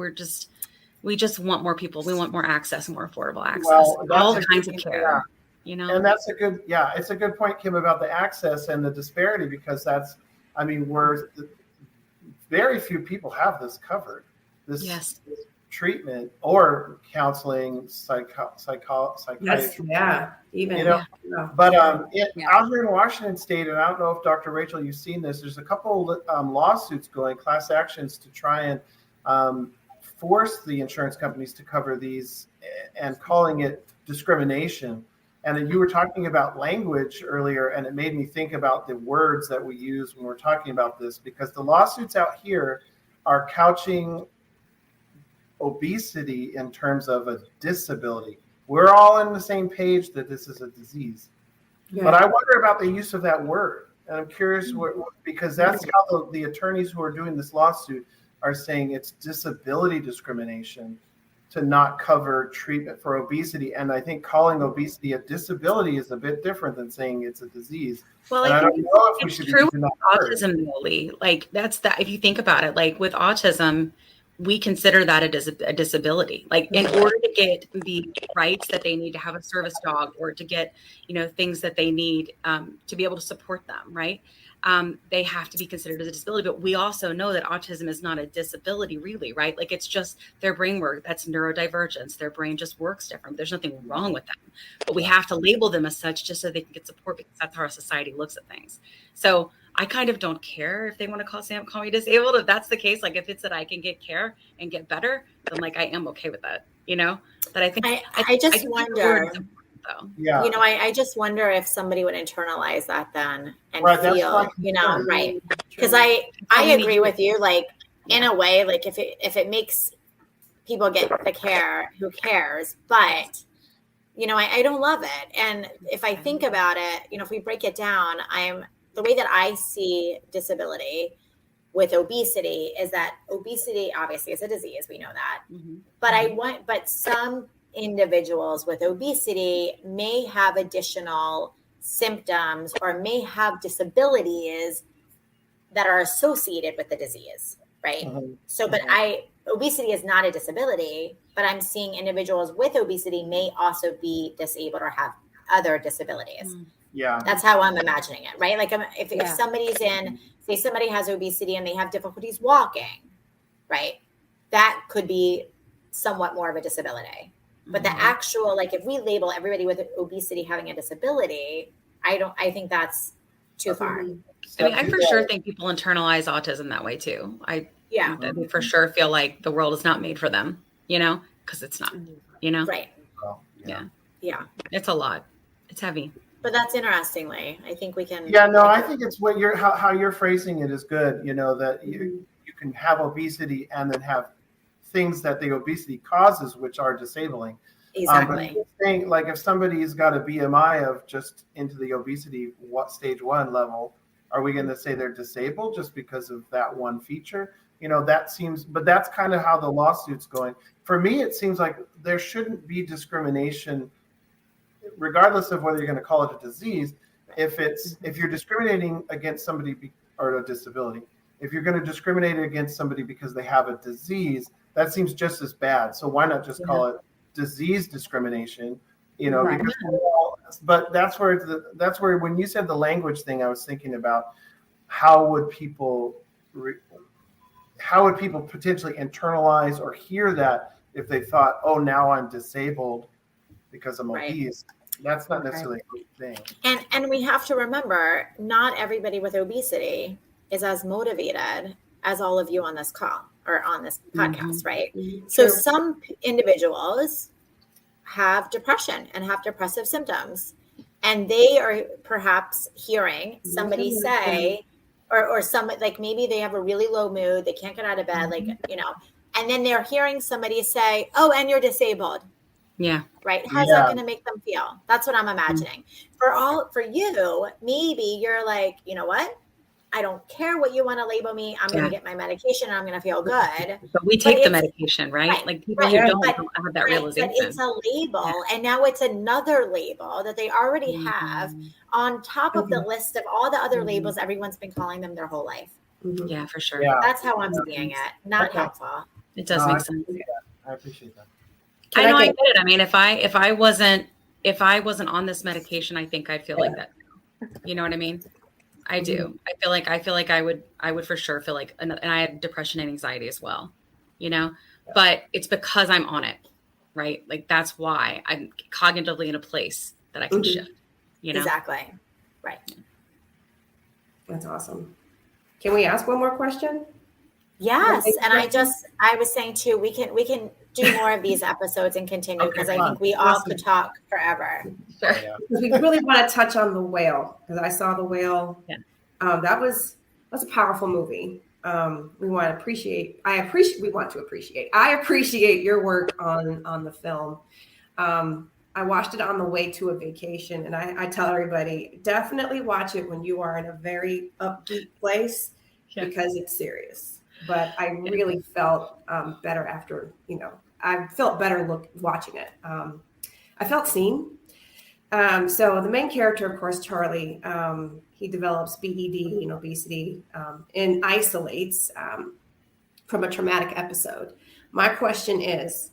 we just want more people. We want more access, more affordable access, all kinds of care. Yeah. And that's it's a good point, Kim, about the access and the disparity, because very few people have this covered. This treatment or counseling, psychiatry. But out here in Washington State, and I don't know if Dr. Rachel, you've seen this, there's a couple lawsuits going, class actions, to try and force the insurance companies to cover these and calling it discrimination. And you were talking about language earlier, and it made me think about the words that we use when we're talking about this, because the lawsuits out here are couching obesity in terms of a disability. We're all on the same page that this is a disease. Yeah. But I wonder about the use of that word. And I'm curious, because that's how the attorneys who are doing this lawsuit are saying it's disability discrimination to not cover treatment for obesity. And I think calling obesity a disability is a bit different than saying it's a disease. Well, and I don't know if we should be using that word. Autism, Lee. Like that's that. If you think about it, like with autism, we consider that a disability. Like in order to get the rights that they need to have a service dog or to get, things that they need to be able to support them, right? They have to be considered as a disability. But we also know that autism is not a disability really, right? Like it's just their brain work. That's neurodivergence. Their brain just works different. There's nothing wrong with them. But we have to label them as such just so they can get support, because that's how our society looks at things. So I kind of don't care if they want to call me disabled. If that's the case, like if it's that I can get care and get better, then like I am okay with that, But I think I just wonder. Yeah. I just wonder if somebody would internalize that then and feel, right. Because I agree with you, like in a way, like if it makes people get the care, who cares? But, I don't love it. And if I think about it, if we break it down, the way that I see disability with obesity is that obesity obviously is a disease. We know that. Mm-hmm. But some individuals with obesity may have additional symptoms or may have disabilities that are associated with the disease, right? Mm-hmm. So, but obesity is not a disability, but I'm seeing individuals with obesity may also be disabled or have other disabilities. Mm-hmm. Yeah. That's how I'm imagining it, right? Like if somebody's say somebody has obesity and they have difficulties walking, right? That could be somewhat more of a disability. But the actual, like if we label everybody with obesity having a disability, I think that's too far. I for sure think people internalize autism that way too. I for sure feel like the world is not made for them, because it's not, Right. Well, yeah. It's a lot. It's heavy. But that's interestingly, I think we can. Yeah, no, I think it's what how you're phrasing it is good. That you can have obesity and then have things that the obesity causes, which are disabling. Exactly. But saying, like if somebody's got a BMI of just into the obesity stage 1 level, are we going to say they're disabled just because of that one feature? That seems, but that's kind of how the lawsuit's going. For me, it seems like there shouldn't be discrimination, regardless of whether you're going to call it a disease. If you're discriminating against somebody or a disability, if you're going to discriminate against somebody because they have a disease, that seems just as bad. So why not just call it disease discrimination? Right. But that's where when you said the language thing, I was thinking about how would people how would people potentially internalize or hear that if they thought, oh, now I'm disabled because I'm obese? That's not necessarily a good thing. And we have to remember, not everybody with obesity is as motivated as all of you on this call or on this podcast, right? So some individuals have depression and have depressive symptoms, and they are perhaps hearing somebody say, or some, like maybe they have a really low mood, they can't get out of bed, like, you know, and then they're hearing somebody say, oh, and you're disabled. Yeah. Right. How's that going to make them feel? That's what I'm imagining. For you, maybe you're like, you know what? I don't care what you want to label me. I'm going to get my medication and I'm going to feel good. But we take the medication, right? Like people who don't have that realization. But it's a label. And now it's another label that they already have on top of the list of all the other labels everyone's been calling them their whole life. Yeah, for sure. Yeah. That's how I'm seeing it. Not helpful. It does make sense. I appreciate that. I know, I get it. I mean, if I wasn't on this medication, I think I'd feel like that. You know what I mean? I do. I feel like I would for sure feel like, and I had depression and anxiety as well, you know, but it's because I'm on it, right? Like that's why I'm cognitively in a place that I can shift, you know? Exactly. Right. That's awesome. Can we ask one more question? Yes. And I was saying too, we can do more of these episodes and continue because I think we all could talk forever. Sure. We really want to touch on The Whale because I saw The Whale. Yeah. That's a powerful movie. We want to appreciate. I appreciate your work on the film. I watched it on the way to a vacation, and I tell everybody definitely watch it when you are in a very upbeat place because it's serious. But I really felt better after, I felt better watching it. I felt seen. So the main character, of course, Charlie, he develops BED, obesity, and isolates from a traumatic episode. My question is,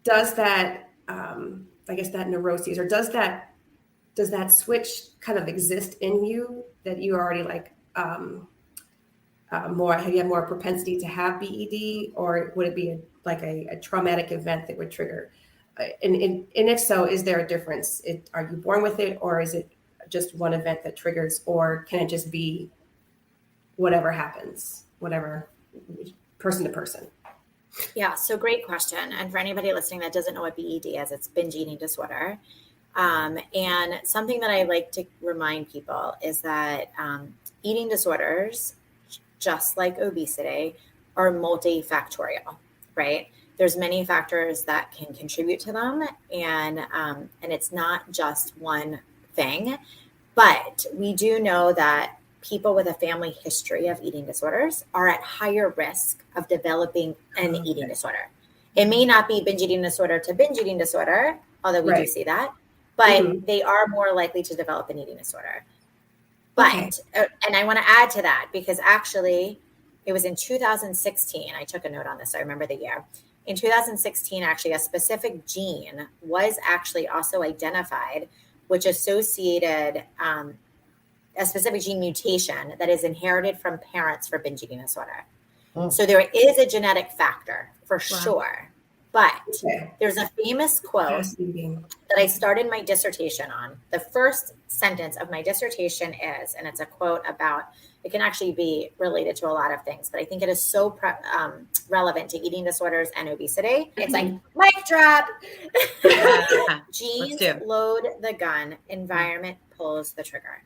does that, that neuroses, or does that switch kind of exist in you that you already have you had more propensity to have BED, or would it be a traumatic event that would trigger? And if so, is there a difference? Are you born with it, or is it just one event that triggers, or can it just be whatever happens, whatever person to person? Yeah, so great question. And for anybody listening that doesn't know what BED is, it's binge eating disorder. And something that I like to remind people is that eating disorders, just like obesity, are multifactorial, right? There's many factors that can contribute to them, and it's not just one thing. But we do know that people with a family history of eating disorders are at higher risk of developing an eating disorder. It may not be binge eating disorder to binge eating disorder, although we do see that, but they are more likely to develop an eating disorder. But, and I want to add to that because actually it was in 2016, I took a note on this, I remember the year. In 2016, actually a specific gene was actually also identified, which associated a specific gene mutation that is inherited from parents for binge eating disorder. So there is a genetic factor for sure. But there's a famous quote that I started my dissertation on. The first sentence of my dissertation is, and it's a quote about, it can actually be related to a lot of things, but I think it is so relevant to eating disorders and obesity. It's like, mic drop. Genes load the gun, environment pulls the trigger.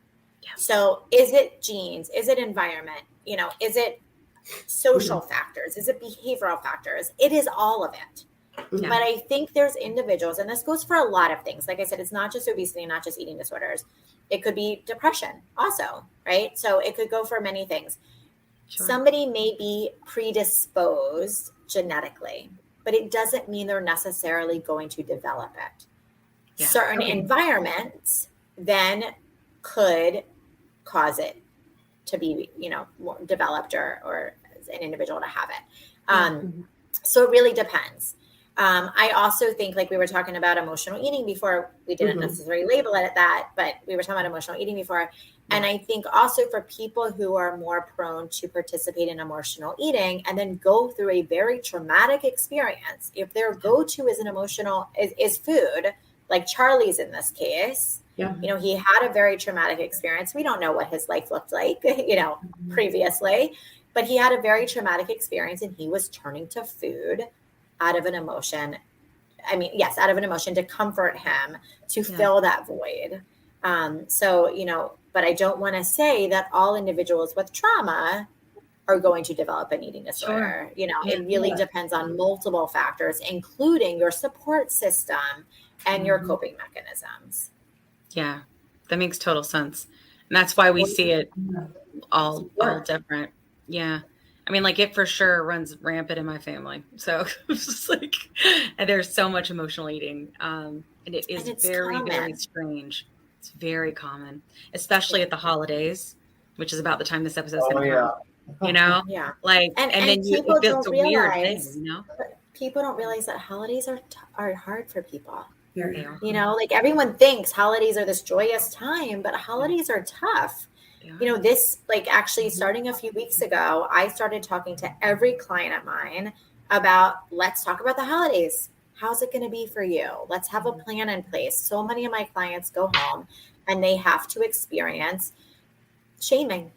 So is it genes? Is it environment? Is it social factors? Is it behavioral factors? It is all of it. But I think there's individuals, and this goes for a lot of things. Like I said, it's not just obesity, not just eating disorders. It could be depression also, right? So it could go for many things. Somebody may be predisposed genetically, but it doesn't mean they're necessarily going to develop it. Certain environments then could cause it to be, more developed or an individual to have it. So it really depends. I also think, like we were talking about emotional eating before, we didn't necessarily label it at that, but we were talking about emotional eating before. And I think also for people who are more prone to participate in emotional eating and then go through a very traumatic experience, if their go-to is is food, like Charlie's in this case, he had a very traumatic experience. We don't know what his life looked like, previously, but he had a very traumatic experience and he was turning to food out of an emotion. Out of an emotion to comfort him, to fill that void. But I don't want to say that all individuals with trauma are going to develop an eating disorder. It really depends on multiple factors, including your support system and your coping mechanisms. Yeah, that makes total sense. And that's why we see it all different. Yeah. I mean, like, it for sure runs rampant in my family. So it's just like, and there's so much emotional eating. And it is very, common. Very strange. It's very common, especially at the holidays, which is about the time this episode is going to come. Like, and then it feels a weird thing, People don't realize that holidays are hard for people. Like everyone thinks holidays are this joyous time, but holidays are tough. This, like, actually starting a few weeks ago, I started talking to every client of mine about, let's talk about the holidays. How's it going to be for you? Let's have a plan in place. So many of my clients go home and they have to experience shaming.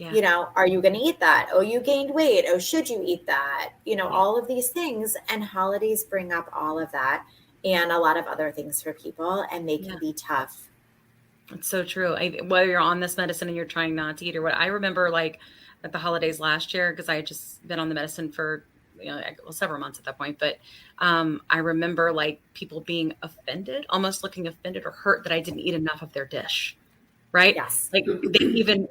Are you going to eat that? Oh, you gained weight. Oh, should you eat that? All of these things, and holidays bring up all of that and a lot of other things for people, and they can be tough. It's so true. Whether you're on this medicine and you're trying not to eat or what, I remember like at the holidays last year, because I had just been on the medicine for several months at that point. But I remember like people being offended, almost looking offended or hurt that I didn't eat enough of their dish. Right. Yes. Like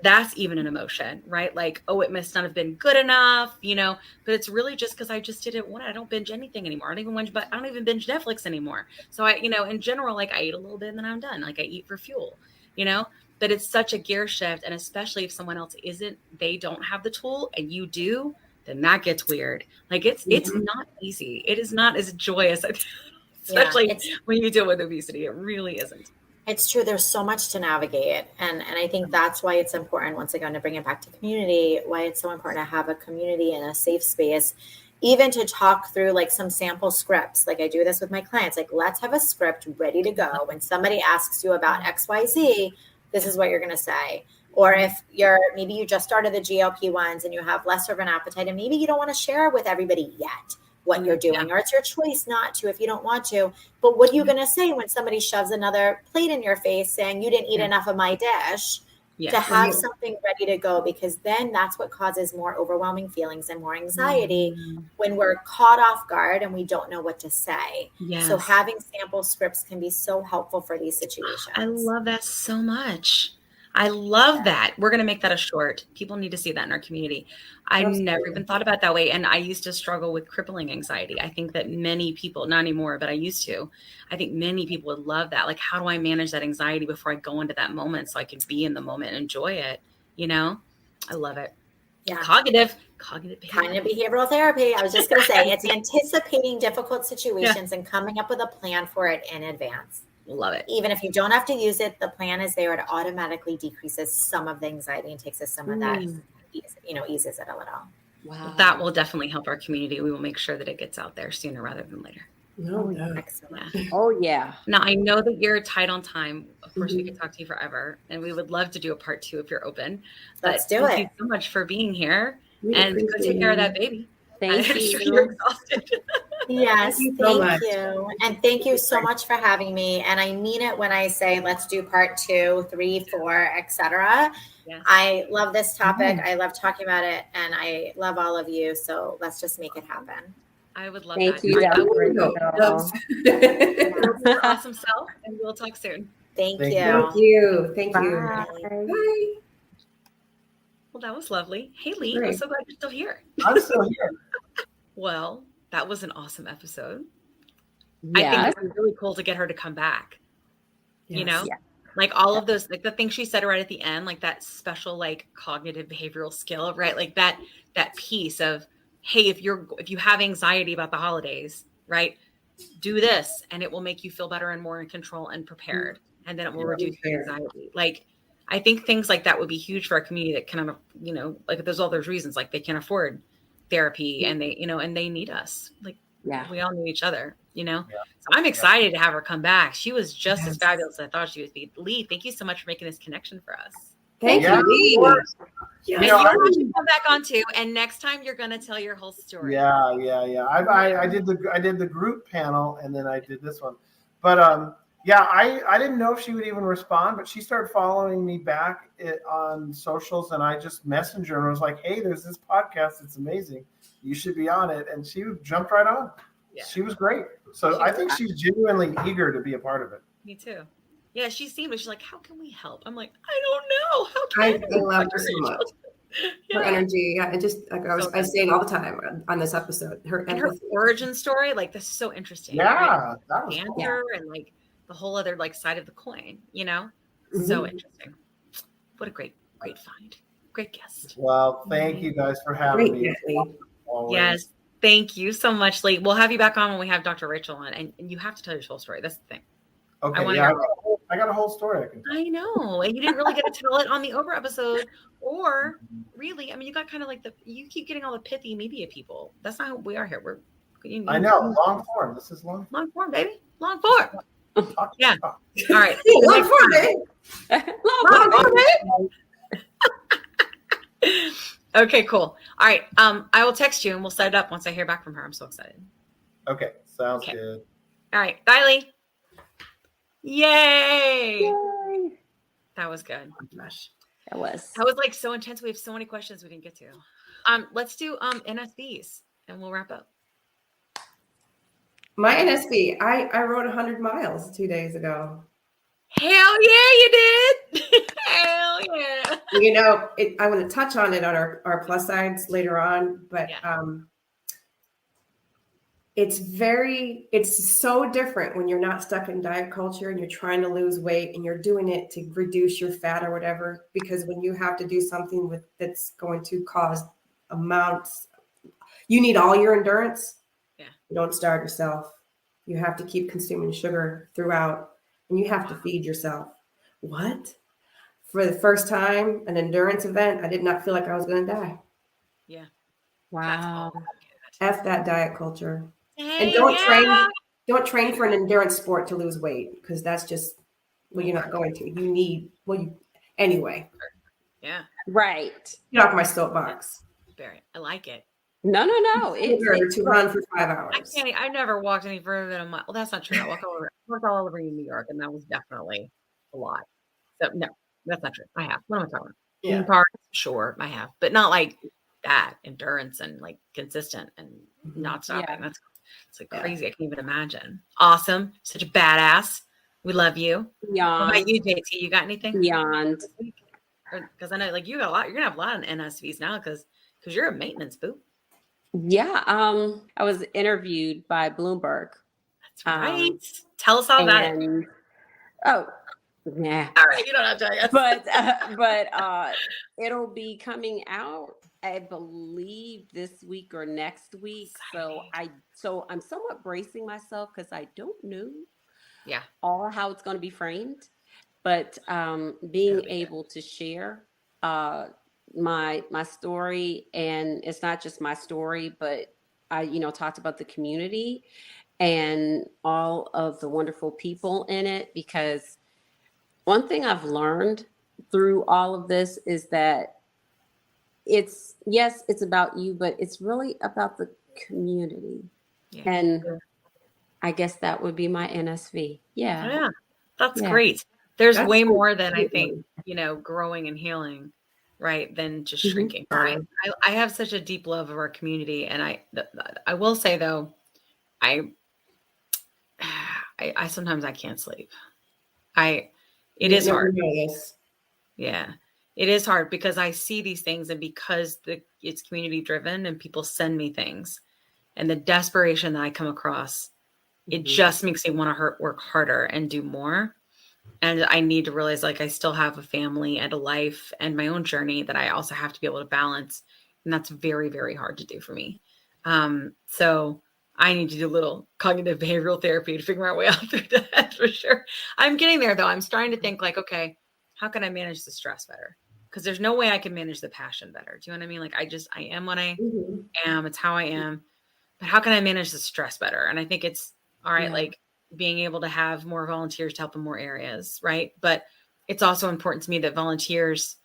that's even an emotion, right? Like, oh, it must not have been good enough, but it's really just because I just didn't want it. I don't binge anything anymore. I don't even binge Netflix anymore. So in general, like I eat a little bit and then I'm done. Like I eat for fuel, but it's such a gear shift. And especially if someone else they don't have the tool and you do, then that gets weird. Like it's not easy. It is not as joyous, especially when you deal with obesity. It really isn't. It's true. There's so much to navigate. And I think that's why it's important, once again, to bring it back to community, why it's so important to have a community and a safe space, even to talk through like some sample scripts. Like I do this with my clients, like, let's have a script ready to go. When somebody asks you about XYZ, this is what you're going to say. Or if maybe you just started the GLP-1s and you have less of an appetite and maybe you don't want to share with everybody yet what you're doing, or it's your choice not to if you don't want to. But what are you going to say when somebody shoves another plate in your face saying you didn't eat enough of my dish? To have something ready to go, because then that's what causes more overwhelming feelings and more anxiety when we're caught off guard and we don't know what to say. So having sample scripts can be so helpful for these situations. I love that so much. I love that. We're going to make that a short. People need to see that in our community. I never even thought about it that way. And I used to struggle with crippling anxiety. I think that many people, not anymore, but I used to, I think many people would love that. Like, how do I manage that anxiety before I go into that moment so I can be in the moment and enjoy it? I love it. Yeah. Cognitive behavioral therapy. I was just going to say, it's anticipating difficult situations and coming up with a plan for it in advance. Love it. Even if you don't have to use it, the plan is there. It automatically decreases some of the anxiety and takes us some of that, eases it a little. Wow. That will definitely help our community. We will make sure that it gets out there sooner rather than later. Excellent. Yeah. Oh, yeah. Now, I know that you're tight on time. Of course, we could talk to you forever, and we would love to do a part 2 if you're open. Let's do it. Thank you so much for being here, and go take care of that baby. Thank you. Sure you're exhausted. Yes, thank you. And thank you so much for having me. And I mean it when I say, let's do part 2, 3, 4, etc. Yes. I love this topic. I love talking about it, and I love all of you. So let's just make it happen. I would love Thank that. you. Awesome self, and we'll talk soon. Thank you. Thank you. Thank you. Bye. Well, that was lovely. Hey, Lee, Great. I'm so glad you're still here. I'm still here. Well, that was an awesome episode. Yes. I think it was really cool to get her to come back. Yes. Like all of those, like the things she said right at the end, like that special, like cognitive behavioral skill, right? Like that piece of, hey, if you have anxiety about the holidays, right? Do this and it will make you feel better and more in control and prepared. And then it will reduce your anxiety. Like, I think things like that would be huge for a community that kind of, you know, like there's all those reasons, like they can't afford therapy and they, you know, and they need us. Like, we all need each other, you know? So I'm excited to have her come back. She was just as fabulous as I thought she would be. Lee, thank you so much for making this connection for us. Thank you, Lee. And you want to come back on too. And next time you're going to tell your whole story. Yeah. I did the group panel and then I did this one, but yeah, I didn't know if she would even respond, but she started following me back on socials, and I just messaged her and was like, "Hey, there's this podcast. It's amazing. You should be on it." And she jumped right on. Yeah. She was great. So I think she's genuinely eager to be a part of it. Me too. Yeah, she seemed it. She's like, "How can we help?" I'm like, "I don't know. How can I love her so much. Her energy, and just like I say it all the time on this episode. Her origin story, like this is so interesting. Yeah, right? that was cool. And like the whole other like side of the coin, you know, so interesting. What a great find, great guest. Well, thank you guys for having me. Yes, thank you so much, Lee. We'll have you back on when we have Dr. Rachel on, and you have to tell your whole story. That's the thing. Okay, I got a whole story I can tell. I know, and you didn't really get to tell it on the Oprah episode, or really, I mean, you got kind of like you keep getting all the pithy media people. That's not how we are here. I know, long form. This is long form, baby, long form. Yeah. All right. Long form, baby. Long form, baby. Okay, cool. All right. I will text you and we'll set it up once I hear back from her. I'm so excited. Okay, sounds good. All right, bye, Lee. Yay! That was good. Oh, gosh. That was like so intense. We have so many questions we didn't get to. Let's do NSVs and we'll wrap up. My NSV, I rode 100 miles 2 days ago. Hell yeah, you did. Hell yeah. You know, I want to touch on it on our plus sides later on, but it's so different when you're not stuck in diet culture and you're trying to lose weight and you're doing it to reduce your fat or whatever, because when you have to do something that's going to cause amounts, you need all your endurance. Yeah. You don't starve yourself. You have to keep consuming sugar throughout and you have to feed yourself. What? For the first time, an endurance event, I did not feel like I was going to die. Yeah. Wow. F that diet culture. And don't train for an endurance sport to lose weight, because that's just you're not going to. You need anyway. Yeah. Right. Get off my soapbox. Barry, I like it. No. It's to run for 5 hours. I never walked any further than a mile. Well, that's not true. I walked all over New York, and that was definitely a lot. So no, that's not true. I have. What am I talking about? Yeah. Parts, sure, I have, but not like that endurance and like consistent and not stopping. Yeah. It's like crazy. I can't even imagine. Awesome. Such a badass. We love you. Beyond. What about you, JT? You got anything? Beyond. Because I know like you got a lot. You're gonna have a lot of NSVs now because you're a maintenance boo. Yeah. I was interviewed by Bloomberg. That's right. Tell us all about it. Oh, yeah. All right. You don't have to, I guess. But it'll be coming out, I believe, this week or next week. Exciting. So I'm somewhat bracing myself because I don't know all how it's going to be framed. But being able to share my story, and it's not just my story, but I talked about the community and all of the wonderful people in it, because one thing I've learned through all of this is that it's about you, but it's really about the community. Yeah. And I guess that would be my NSV. Yeah. Yeah. That's great. There's way more than I think, growing and healing, right, than just shrinking. Right. I have such a deep love of our community. And I will say though, I sometimes I can't sleep. It is hard. Yeah, it is hard because I see these things, and because it's community driven and people send me things, and the desperation that I come across, it just makes me want to work harder and do more. And I need to realize like I still have a family and a life and my own journey that I also have to be able to balance. And that's very, very hard to do for me. So I need to do a little cognitive behavioral therapy to figure my way out through that for sure. I'm getting there though. I'm starting to think like, okay, how can I manage the stress better? Because there's no way I can manage the passion better. Do you know what I mean? Like I am what I am. It's how I am. But how can I manage the stress better? And I think it's all right, like being able to have more volunteers to help in more areas, right? But it's also important to me that volunteers,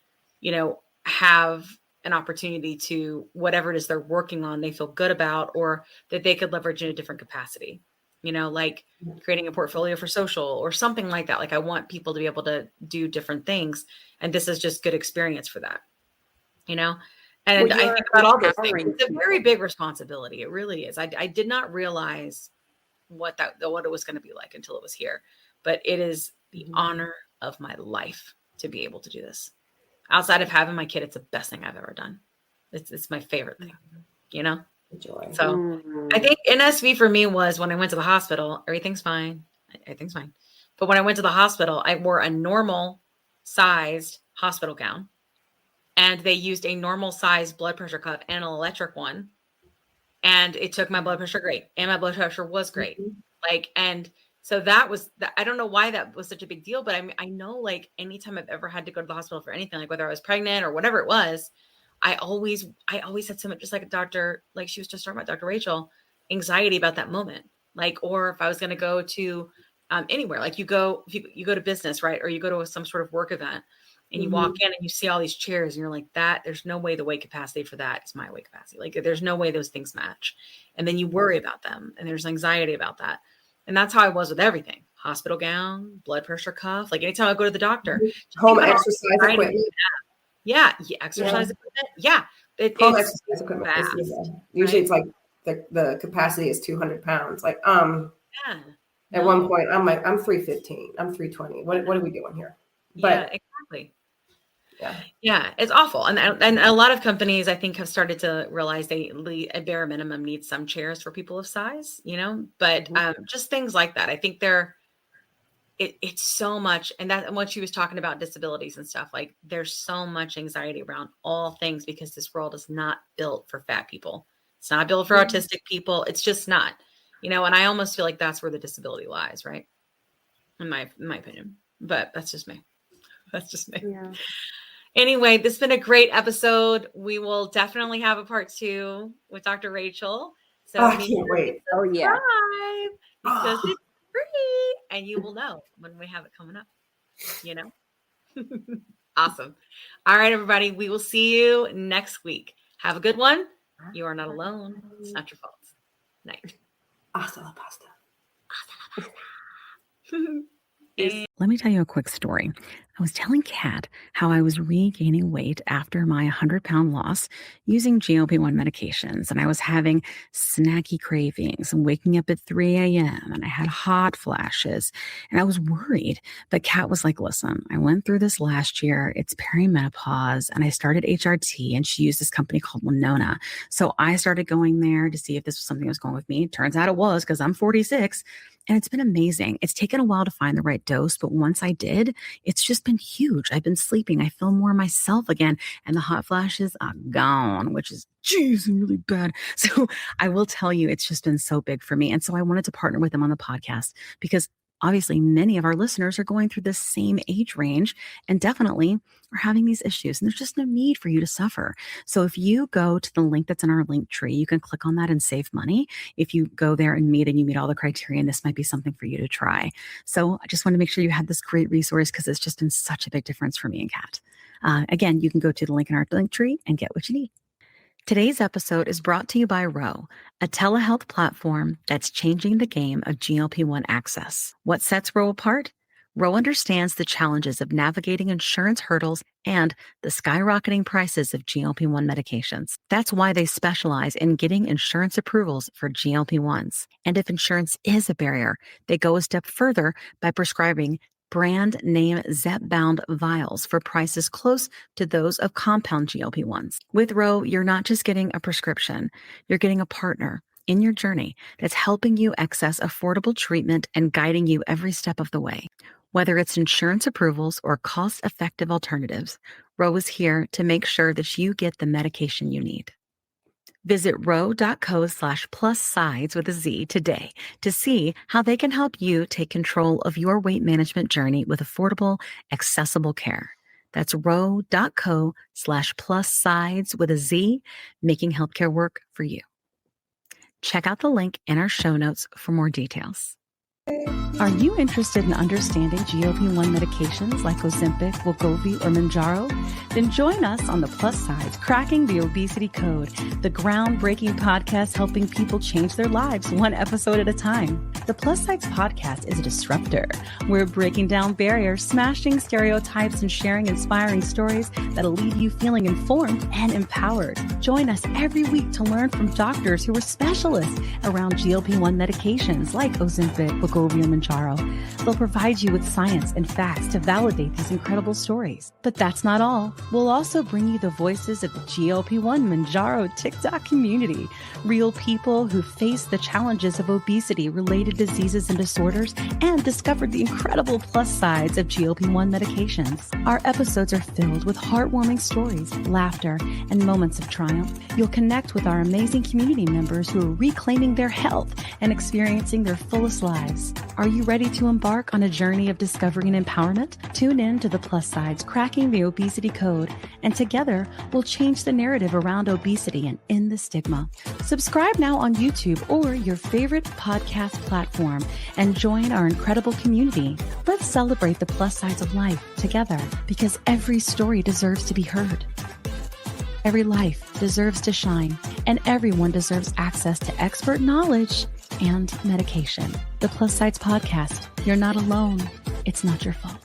have an opportunity to whatever it is they're working on, they feel good about, or that they could leverage in a different capacity, like creating a portfolio for social or something like that. Like I want people to be able to do different things. And this is just good experience for that, And I think about all those things. It's a very big responsibility. It really is. I did not realize what it was going to be like until it was here, but it is the honor of my life to be able to do this. Outside of having my kid, it's the best thing I've ever done. It's my favorite thing, Joy. So I think NSV for me was when I went to the hospital, everything's fine. But when I went to the hospital, I wore a normal sized hospital gown, and they used a normal sized blood pressure cuff and an electric one. And it took my blood pressure great. And my blood pressure was great. And so that was, I don't know why that was such a big deal, but I know like anytime I've ever had to go to the hospital for anything, like whether I was pregnant or whatever it was, I always had so much, just like a doctor, like she was just talking about Dr. Rachel, anxiety about that moment. Like, or if I was going to go to anywhere, like you go to business, right? Or you go to some sort of work event and you walk in and you see all these chairs and you're like, there's no way the weight capacity for that is my weight capacity. Like there's no way those things match. And then you worry about them and there's anxiety about that. And that's how I was with everything. Hospital gown, blood pressure cuff. Like anytime I go to the doctor. Home exercise equipment. Yeah. Exercise equipment. Yeah. Home exercise equipment. Usually it's like the capacity is 200 pounds. Like, at one point I'm like, I'm 315. I'm 320. What are we doing here? But exactly. Yeah, it's awful. And a lot of companies, I think, have started to realize they a bare minimum need some chairs for people of size, but just things like that. I think it's so much. And when she was talking about disabilities and stuff, like there's so much anxiety around all things because this world is not built for fat people. It's not built for autistic people. It's just not, and I almost feel like that's where the disability lies, right? In my opinion, but that's just me. Yeah. Anyway, this has been a great episode. We will definitely have a part 2 with Dr. Rachel. So I can't wait. Oh yeah. Because it's free and you will know when we have it coming up, Awesome. All right, everybody. We will see you next week. Have a good one. You are not alone. It's not your fault. Night. Hasta la pasta. Let me tell you a quick story. I was telling Kat how I was regaining weight after my 100-pound loss using GLP-1 medications, and I was having snacky cravings and waking up at 3 a.m. and I had hot flashes, and I was worried. But Kat was like, listen, I went through this last year. It's perimenopause, and I started HRT, and she used this company called Winona. So I started going there to see if this was something that was going with me. Turns out it was, because I'm 46. And it's been amazing. It's taken a while to find the right dose, but once I did, it's just been huge. I've been sleeping. I feel more myself again, and the hot flashes are gone, which is really bad. So I will tell you, it's just been so big for me. And so I wanted to partner with them on the podcast because obviously many of our listeners are going through this same age range and definitely are having these issues. And there's just no need for you to suffer. So if you go to the link that's in our link tree, you can click on that and save money. If you go there and you meet all the criteria, and this might be something for you to try. So I just want to make sure you had this great resource because it's just been such a big difference for me and Kat. Again, you can go to the link in our link tree and get what you need. Today's episode is brought to you by Ro, a telehealth platform that's changing the game of GLP-1 access. What sets Ro apart? Ro understands the challenges of navigating insurance hurdles and the skyrocketing prices of GLP-1 medications. That's why they specialize in getting insurance approvals for GLP-1s. And if insurance is a barrier, they go a step further by prescribing brand name zepbound vials for prices close to those of compound GLP-1s. With Ro, you're not just getting a prescription, you're getting a partner in your journey that's helping you access affordable treatment and guiding you every step of the way. Whether it's insurance approvals or cost-effective alternatives, Ro is here to make sure that you get the medication you need. Visit ro.co/plus-sides with a Z today to see how they can help you take control of your weight management journey with affordable, accessible care. That's ro.co/plus-sides with a Z, making healthcare work for you. Check out the link in our show notes for more details. Are you interested in understanding GLP-1 medications like Ozempic, Wegovy, or Mounjaro? Then join us on the Plus Sides, Cracking the Obesity Code, the groundbreaking podcast helping people change their lives one episode at a time. The Plus Sides podcast is a disruptor. We're breaking down barriers, smashing stereotypes, and sharing inspiring stories that'll leave you feeling informed and empowered. Join us every week to learn from doctors who are specialists around GLP-1 medications like Ozempic, Wegovy, or Mounjaro. They'll provide you with science and facts to validate these incredible stories. But that's not all. We'll also bring you the voices of the GLP-1 Mounjaro TikTok community, real people who face the challenges of obesity-related diseases and disorders and discovered the incredible plus sides of GLP-1 medications. Our episodes are filled with heartwarming stories, laughter, and moments of triumph. You'll connect with our amazing community members who are reclaiming their health and experiencing their fullest lives. Are you ready to embark on a journey of discovery and empowerment? Tune in to the Plus Sides, Cracking the Obesity Code, and together we'll change the narrative around obesity and end the stigma. Subscribe now on YouTube or your favorite podcast platform and join our incredible community. Let's celebrate the plus sides of life together, because every story deserves to be heard. Every life deserves to shine, and everyone deserves access to expert knowledge and medication. The Plus Sides Podcast. You're not alone. It's not your fault.